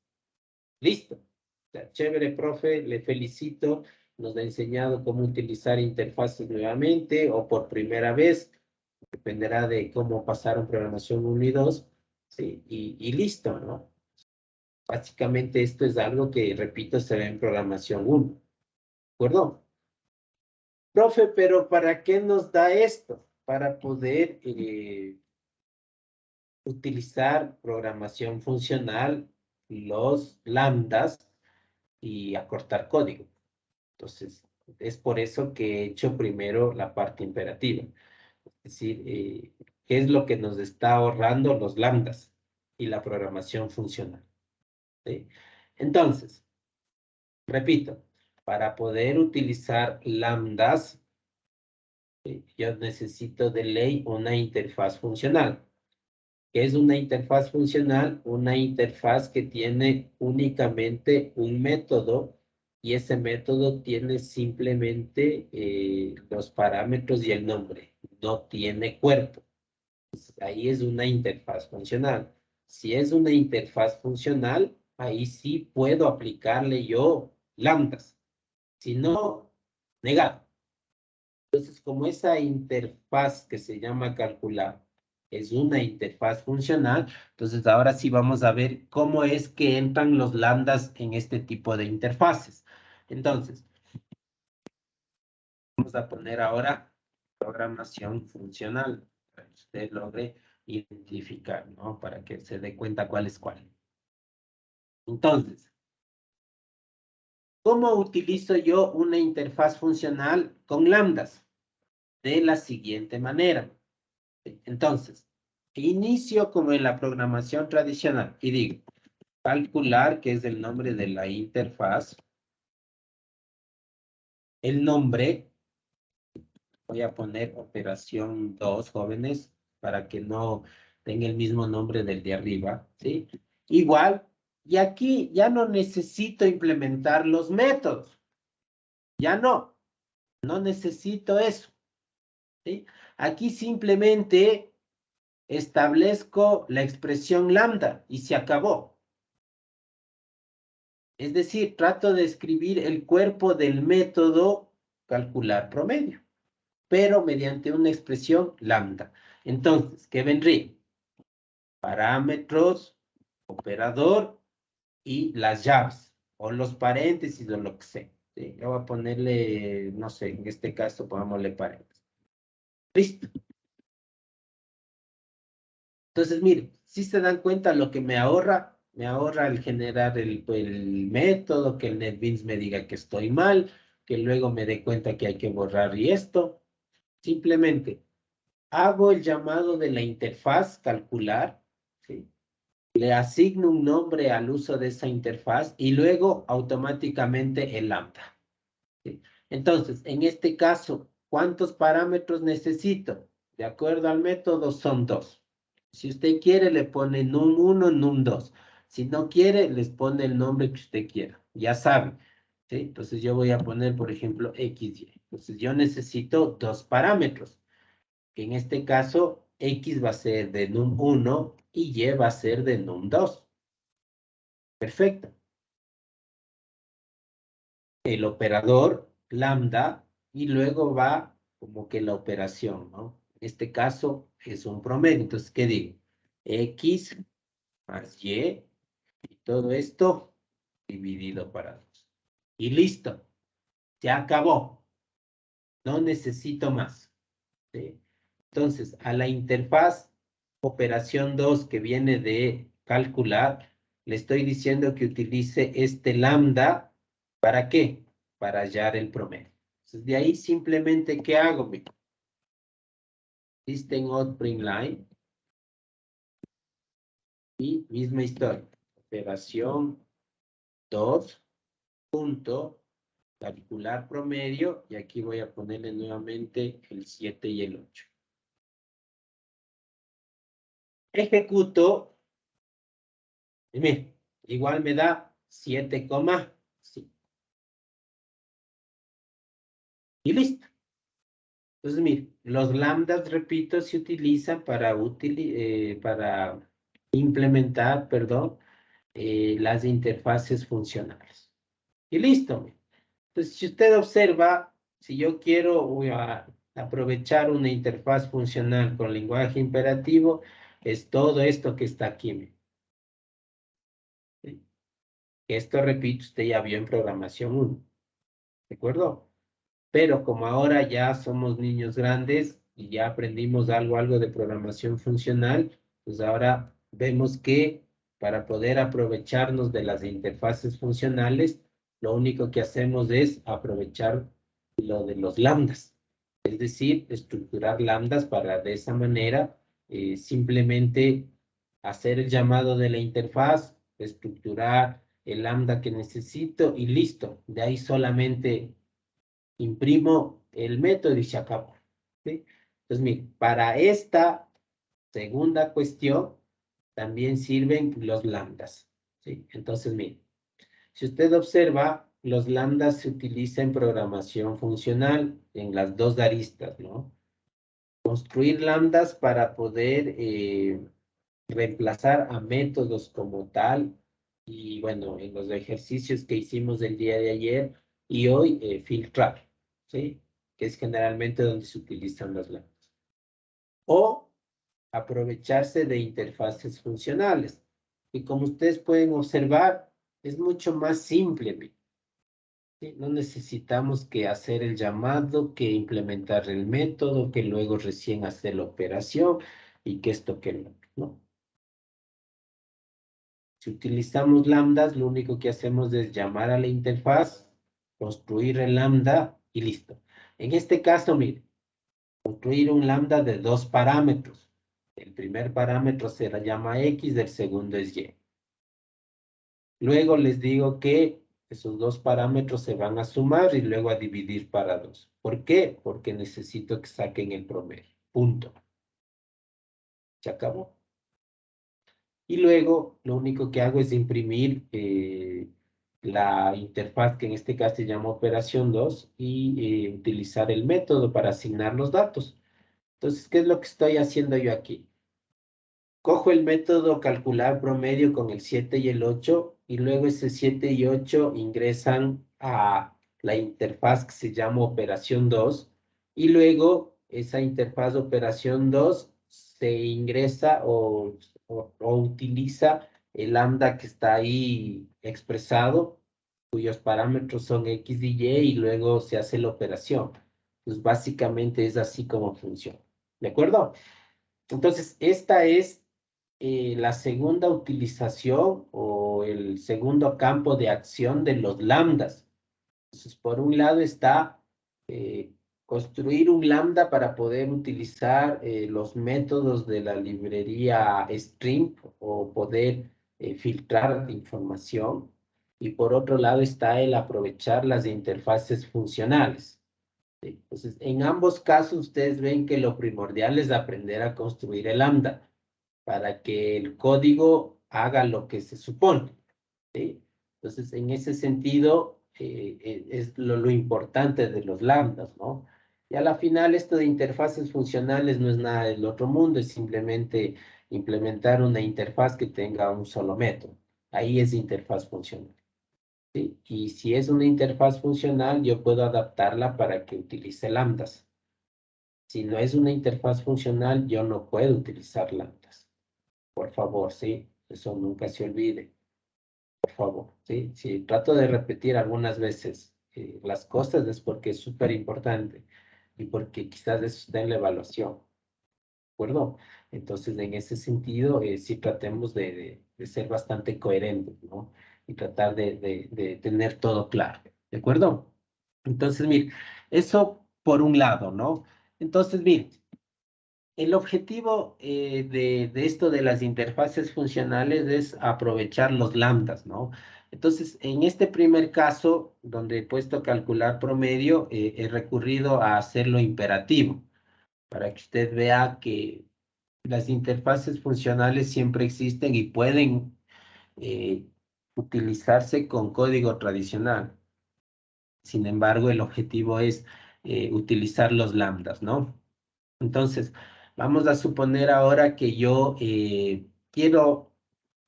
listo. O sea, chévere, profe, le felicito. Nos ha enseñado cómo utilizar interfaces nuevamente o por primera vez. Dependerá de cómo pasaron programación 1 y 2. Sí, y listo, ¿no? Básicamente esto es algo que, repito, se ve en programación 1. ¿De acuerdo? Profe, pero ¿para qué nos da esto? Para poder utilizar programación funcional, los lambdas y acortar código. Entonces, es por eso que he hecho primero la parte imperativa. Es decir, ¿qué es lo que nos está ahorrando los lambdas y la programación funcional? ¿Sí? Entonces, repito, para poder utilizar lambdas, yo necesito de ley una interfaz funcional. ¿Qué es una interfaz funcional? Una interfaz que tiene únicamente un método y ese método tiene simplemente los parámetros y el nombre. No tiene cuerpo. Ahí es una interfaz funcional. Si es una interfaz funcional, ahí sí puedo aplicarle yo lambdas. Si no, negado. Entonces, como esa interfaz que se llama calcular es una interfaz funcional, entonces ahora sí vamos a ver cómo es que entran los lambdas en este tipo de interfaces. Entonces, vamos a poner ahora programación funcional, para que usted logre identificar, ¿no? Para que se dé cuenta cuál es cuál. Entonces, ¿cómo utilizo yo una interfaz funcional con lambdas? De la siguiente manera. Entonces, inicio como en la programación tradicional y digo, calcular, que es el nombre de la interfaz, el nombre, voy a poner operación 2, jóvenes, para que no tenga el mismo nombre del de arriba, ¿sí? Igual, y aquí ya no necesito implementar los métodos, ya no necesito eso, ¿sí? Aquí simplemente establezco la expresión lambda y se acabó. Es decir, trato de escribir el cuerpo del método calcular promedio, pero mediante una expresión lambda. Entonces, ¿qué vendría? Parámetros, operador y las llaves, o los paréntesis o lo que sea. ¿Sí? Yo voy a ponerle, no sé, en este caso pongámosle paréntesis. Listo. Entonces, miren, si se dan cuenta lo que me ahorra el generar el método, que el NetBeans me diga que estoy mal, que luego me dé cuenta que hay que borrar y esto. Simplemente hago el llamado de la interfaz calcular, ¿sí? Le asigno un nombre al uso de esa interfaz y luego automáticamente el lambda. ¿Sí? Entonces, en este caso, ¿cuántos parámetros necesito? De acuerdo al método, son 2. Si usted quiere, le pone num1, num2. Si no quiere, les pone el nombre que usted quiera. Ya saben. ¿Sí? Entonces yo voy a poner, por ejemplo, XY. Entonces yo necesito 2 parámetros. En este caso, X va a ser de num1 y Y va a ser de num2. Perfecto. El operador lambda y luego va como que la operación, ¿no? En este caso es un promedio. Entonces, ¿qué digo? X más Y y todo esto dividido para 2. Y listo. Se acabó. No necesito más. ¿Sí? Entonces, a la interfaz operación 2 que viene de calcular, le estoy diciendo que utilice este lambda. ¿Para qué? Para hallar el promedio. Entonces, de ahí simplemente, ¿qué hago? System out print line. Y misma historia. Operación 2. Punto. Calcular promedio. Y aquí voy a ponerle nuevamente el 7 y el 8. Ejecuto. Y miren, igual me da 7,5. Y listo. Entonces, mire, los lambdas, repito, se utilizan para implementar, perdón, las interfaces funcionales. Y listo. Mire. Entonces, si usted observa, si yo quiero aprovechar una interfaz funcional con lenguaje imperativo, es todo esto que está aquí. Mire. ¿Sí? Esto, repito, usted ya vio en programación 1. ¿De acuerdo? Pero como ahora ya somos niños grandes y ya aprendimos algo de programación funcional, pues ahora vemos que para poder aprovecharnos de las interfaces funcionales, lo único que hacemos es aprovechar lo de los lambdas. Es decir, estructurar lambdas para de esa manera simplemente hacer el llamado de la interfaz, estructurar el lambda que necesito y listo. De ahí solamente imprimo el método y se acabó. ¿Sí? Entonces, mire, para esta segunda cuestión también sirven los lambdas. ¿Sí? Entonces, mire, si usted observa, los lambdas se utilizan en programación funcional en las dos aristas, ¿no? Construir lambdas para poder reemplazar a métodos como tal. Y bueno, en los ejercicios que hicimos el día de ayer y hoy, filtrar, ¿sí? Que es generalmente donde se utilizan las lambdas. O aprovecharse de interfaces funcionales. Y como ustedes pueden observar, es mucho más simple. ¿Sí? No necesitamos que hacer el llamado, que implementar el método, que luego recién hacer la operación y que esto que lo otro, ¿no? Si utilizamos lambdas, lo único que hacemos es llamar a la interfaz, construir el lambda y listo. En este caso, mire, construir un lambda de 2 parámetros. El primer parámetro se llama X, el segundo es Y. Luego les digo que esos 2 parámetros se van a sumar y luego a dividir para 2. ¿Por qué? Porque necesito que saquen el promedio. Punto. Se acabó. Y luego lo único que hago es imprimir la interfaz, que en este caso se llama operación 2, y utilizar el método para asignar los datos. Entonces, ¿qué es lo que estoy haciendo yo aquí? Cojo el método calcular promedio con el 7 y el 8, y luego ese 7 y 8 ingresan a la interfaz que se llama operación 2, y luego esa interfaz de operación 2 se ingresa o utiliza el lambda que está ahí expresado, cuyos parámetros son X y Y, y luego se hace la operación. Pues básicamente es así como funciona. ¿De acuerdo? Entonces, esta es la segunda utilización o el segundo campo de acción de los lambdas. Entonces, por un lado está construir un lambda para poder utilizar los métodos de la librería String o poder filtrar información. Y por otro lado está el aprovechar las interfaces funcionales. Entonces, en ambos casos ustedes ven que lo primordial es aprender a construir el lambda para que el código haga lo que se supone. ¿Sí? Entonces, en ese sentido, es lo importante de los lambdas, ¿no? Y a la final, esto de interfaces funcionales no es nada del otro mundo, es simplemente implementar una interfaz que tenga un solo método. Ahí es interfaz funcional. ¿Sí? Y si es una interfaz funcional, yo puedo adaptarla para que utilice lambdas. Si no es una interfaz funcional, yo no puedo utilizar lambdas. Por favor, sí, eso nunca se olvide. Por favor, sí, sí, trato de repetir algunas veces las cosas es porque es súper importante y porque quizás eso está en la evaluación, ¿de acuerdo? Entonces, en ese sentido, sí tratemos de ser bastante coherentes, ¿no? Y tratar de tener todo claro, ¿de acuerdo? Entonces, mire, eso por un lado, ¿no? Entonces, mire, el objetivo de esto de las interfaces funcionales es aprovechar los lambdas, ¿no? Entonces, en este primer caso, donde he puesto calcular promedio, he recurrido a hacerlo imperativo, para que usted vea que las interfaces funcionales siempre existen y pueden utilizarse con código tradicional. Sin embargo, el objetivo es utilizar los lambdas, ¿no? Entonces, vamos a suponer ahora que yo quiero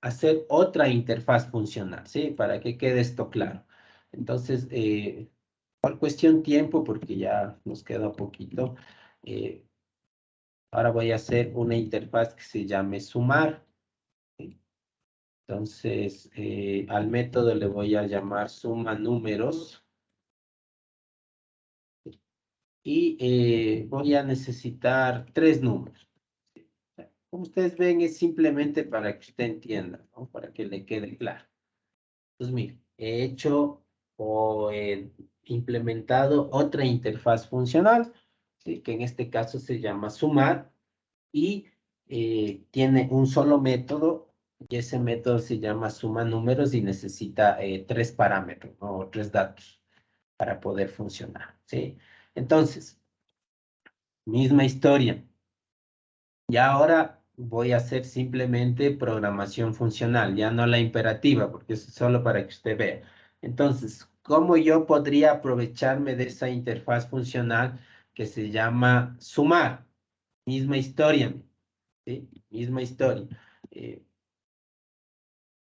hacer otra interfaz funcional, ¿sí? Para que quede esto claro. Entonces, por cuestión tiempo, porque ya nos queda poquito, ahora voy a hacer una interfaz que se llame sumar. ¿Sí? Entonces, al método le voy a llamar suma números. Y voy a necesitar 3 números. Como ustedes ven, es simplemente para que usted entienda, ¿no? Para que le quede claro. Entonces, mire, he hecho o he implementado otra interfaz funcional, ¿sí? Que en este caso se llama sumar y tiene un solo método y ese método se llama suma números y necesita 3 parámetros, ¿no? O 3 datos para poder funcionar, ¿sí? Entonces, misma historia. Y ahora voy a hacer simplemente programación funcional, ya no la imperativa, porque eso es solo para que usted vea. Entonces, ¿cómo yo podría aprovecharme de esa interfaz funcional que se llama sumar? Misma historia, ¿sí? Misma historia.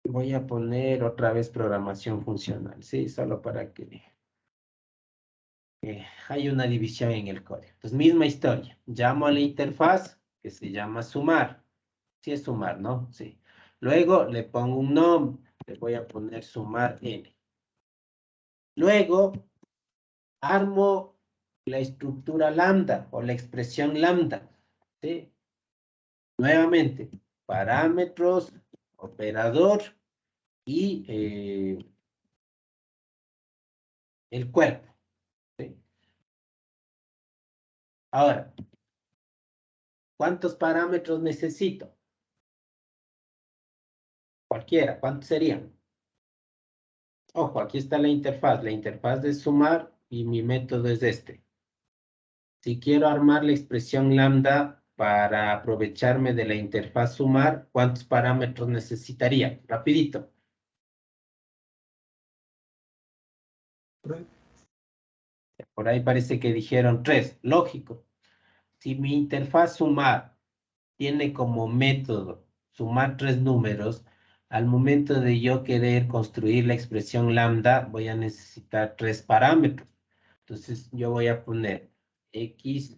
Voy a poner otra vez programación funcional, ¿sí? Solo para que hay una división en el código. Entonces, misma historia. Llamo a la interfaz que se llama sumar. Sí es sumar, ¿no? Sí. Luego le pongo un nombre. Le voy a poner sumar n. Luego armo la estructura lambda o la expresión lambda. ¿Sí? Nuevamente, parámetros, operador y el cuerpo. ¿Sí? Ahora, ¿cuántos parámetros necesito? Cualquiera, ¿cuántos serían? Ojo, aquí está la interfaz. La interfaz de sumar y mi método es este. Si quiero armar la expresión lambda para aprovecharme de la interfaz sumar, ¿cuántos parámetros necesitaría? Rapidito. Por ahí parece que dijeron 3. Lógico. Si mi interfaz sumar tiene como método sumar 3 números, al momento de yo querer construir la expresión lambda, voy a necesitar 3 parámetros. Entonces, yo voy a poner X,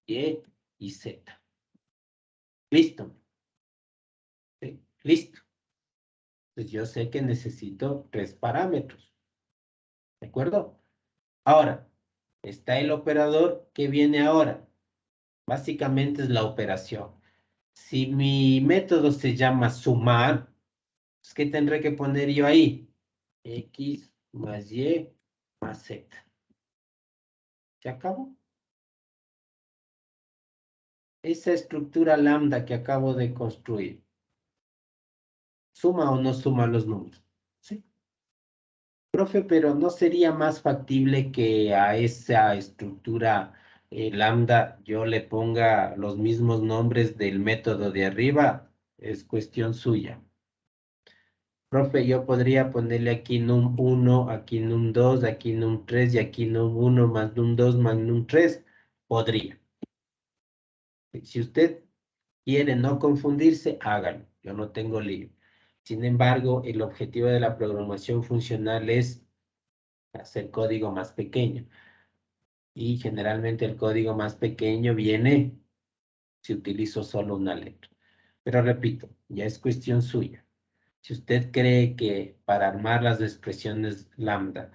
Y y Z. Listo. ¿Sí? Listo. Pues yo sé que necesito 3 parámetros. ¿De acuerdo? Ahora, está el operador que viene ahora. Básicamente es la operación. Si mi método se llama sumar, pues, ¿qué tendré que poner yo ahí? X más Y más Z. ¿Se acabó? Esa estructura lambda que acabo de construir, ¿suma o no suma los números? Sí. Profe, pero ¿no sería más factible que a esa estructura lambda yo le ponga los mismos nombres del método de arriba? Es cuestión suya. Profe, yo podría ponerle aquí num1, aquí num2, aquí num3 y aquí num1 más num2 más num3. Podría. Si usted quiere no confundirse, hágalo. Yo no tengo lío. Sin embargo, el objetivo de la programación funcional es hacer código más pequeño. Y generalmente el código más pequeño viene si utilizo solo una letra. Pero repito, ya es cuestión suya. Si usted cree que para armar las expresiones lambda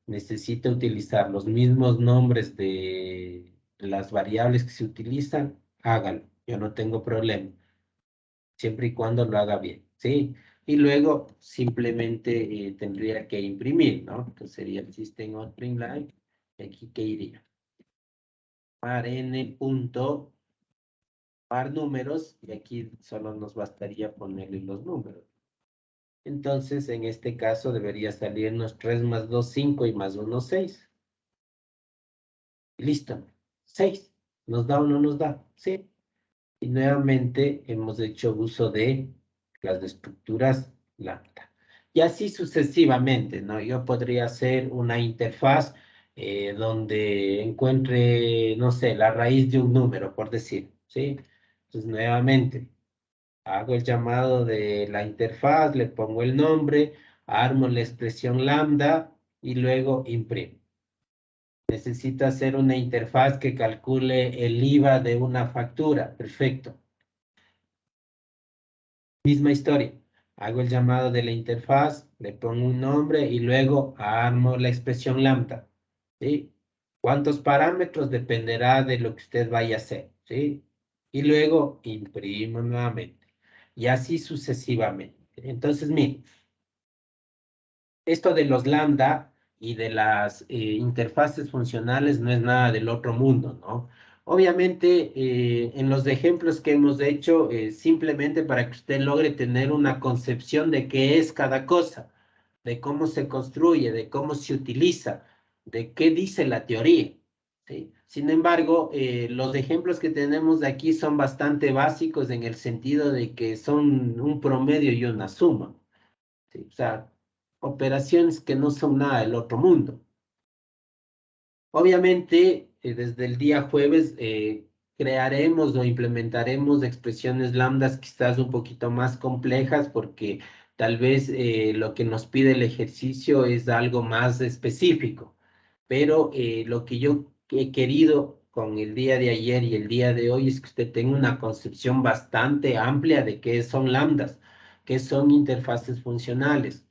necesita utilizar los mismos nombres de las variables que se utilizan, hágalo. Yo no tengo problema. Siempre y cuando lo haga bien, ¿sí? Y luego simplemente tendría que imprimir, ¿no? Entonces sería el system.out.println. Aquí, ¿qué iría? Par n punto par números y aquí solo nos bastaría ponerle los números. Entonces, en este caso debería salirnos 3 más 2, 5 y más 1, 6. Listo. 6. ¿Nos da o no nos da? Sí. Y nuevamente hemos hecho uso de las estructuras lambda. Y así sucesivamente, ¿no? Yo podría hacer una interfaz donde encuentre, no sé, la raíz de un número, por decir, ¿sí? Entonces, nuevamente, hago el llamado de la interfaz, le pongo el nombre, armo la expresión lambda y luego imprimo. Necesito hacer una interfaz que calcule el IVA de una factura. Perfecto. Misma historia. Hago el llamado de la interfaz, le pongo un nombre y luego armo la expresión lambda. ¿Sí? ¿Cuántos parámetros? Dependerá de lo que usted vaya a hacer. ¿Sí? Y luego imprimo nuevamente. Y así sucesivamente. Entonces, mire, esto de los lambda y de las interfaces funcionales no es nada del otro mundo, ¿no? Obviamente, en los ejemplos que hemos hecho, simplemente para que usted logre tener una concepción de qué es cada cosa, de cómo se construye, de cómo se utiliza, de qué dice la teoría, ¿sí? Sin embargo, los ejemplos que tenemos de aquí son bastante básicos en el sentido de que son un promedio y una suma, ¿sí? O sea, operaciones que no son nada del otro mundo. Obviamente, desde el día jueves crearemos o implementaremos expresiones lambdas quizás un poquito más complejas porque tal vez lo que nos pide el ejercicio es algo más específico. Pero lo que yo he querido con el día de ayer y el día de hoy es que usted tenga una concepción bastante amplia de qué son lambdas, qué son interfaces funcionales.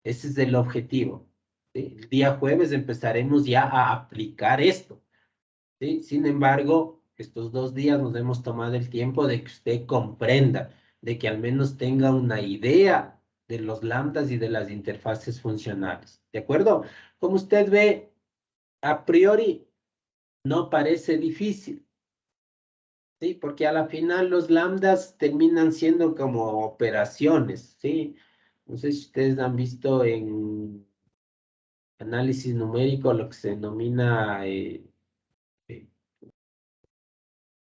Ese es el objetivo. ¿Sí? El día jueves empezaremos ya a aplicar esto. ¿Sí? Sin embargo, estos 2 días nos hemos tomado el tiempo de que usted comprenda, de que al menos tenga una idea de los lambdas y de las interfaces funcionales. ¿De acuerdo? Como usted ve, a priori no parece difícil. ¿Sí? Porque a la final los lambdas terminan siendo como operaciones, ¿sí? No sé si ustedes han visto en análisis numérico lo que se denomina eh,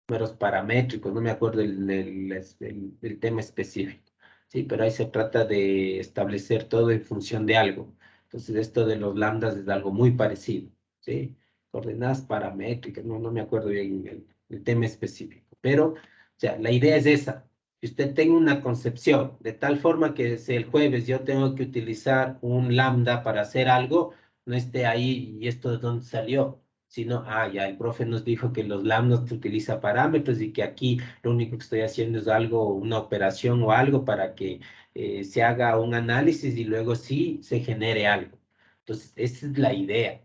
números paramétricos, no me acuerdo el tema específico, ¿sí? Pero ahí se trata de establecer todo en función de algo. Entonces, esto de los lambdas es algo muy parecido, ¿sí? Coordenadas paramétricas, no me acuerdo bien el tema específico, pero, o sea, la idea es esa, que usted tenga una concepción, de tal forma que si el jueves yo tengo que utilizar un lambda para hacer algo, no esté ahí y esto de dónde salió, sino, ya el profe nos dijo que los lambdas se utiliza parámetros y que aquí lo único que estoy haciendo es algo, una operación o algo para que se haga un análisis y luego sí se genere algo. Entonces, esa es la idea.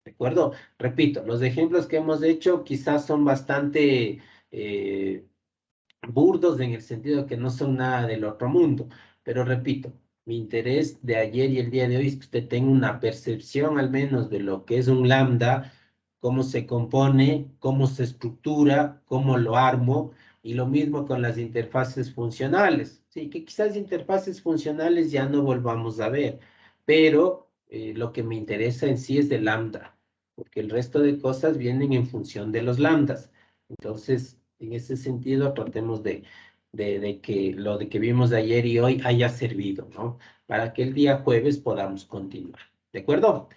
¿De acuerdo? Repito, los ejemplos que hemos hecho quizás son bastante burdos en el sentido de que no son nada del otro mundo, pero repito, mi interés de ayer y el día de hoy es que usted tenga una percepción al menos de lo que es un lambda, cómo se compone, cómo se estructura, cómo lo armo, y lo mismo con las interfaces funcionales. Sí, que quizás interfaces funcionales ya no volvamos a ver, pero lo que me interesa en sí es el lambda, porque el resto de cosas vienen en función de los lambdas. Entonces, en ese sentido, tratemos de que lo de que vimos de ayer y hoy haya servido, ¿no? Para que el día jueves podamos continuar. ¿De acuerdo?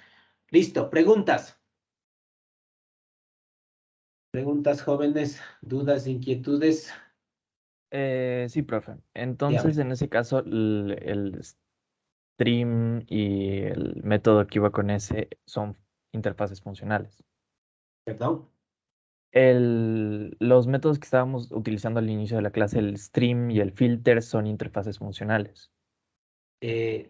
Listo. Preguntas. Preguntas, jóvenes, dudas, inquietudes. Sí, profe. Entonces, Dígame. en ese caso, el stream y el método que iba con ese son interfaces funcionales. Perdón. Los métodos que estábamos utilizando al inicio de la clase, el stream y el filter, son interfaces funcionales.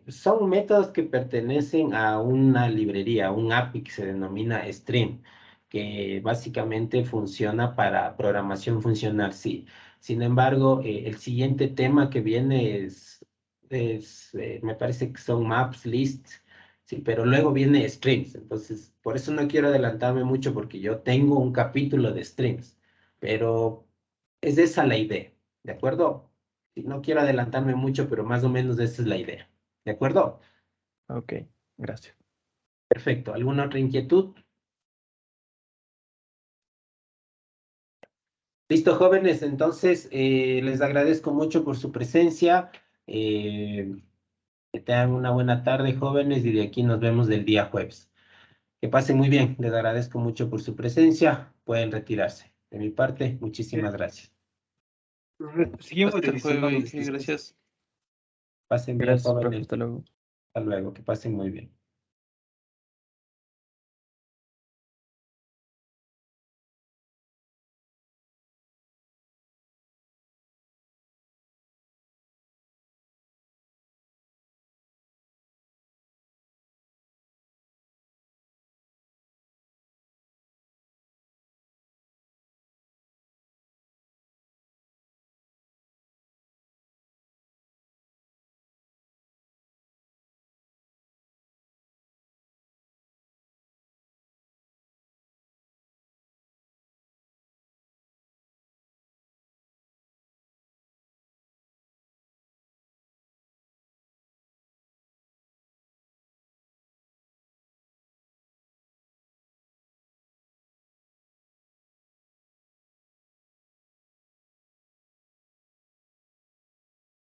Son métodos que pertenecen a una librería, un API que se denomina Stream, que básicamente funciona para programación funcional, sí. Sin embargo, el siguiente tema que viene me parece que son maps, lists, sí, pero luego viene streams. Entonces, por eso no quiero adelantarme mucho porque yo tengo un capítulo de streams, pero es esa la idea, ¿de acuerdo? Y no quiero adelantarme mucho, pero más o menos esa es la idea. ¿De acuerdo? Ok, gracias. Perfecto. ¿Alguna otra inquietud? Listo, jóvenes. Entonces, les agradezco mucho por su presencia. Que tengan una buena tarde, jóvenes, y de aquí nos vemos del día jueves. Que pasen muy bien. Les agradezco mucho por su presencia. Pueden retirarse. De mi parte, muchísimas gracias. Seguimos Hasta revisando luego, los Inge, discursos. gracias. Pasen bien, Gracias, profe. jóvenes. Hasta luego. Hasta luego. Que pasen muy bien.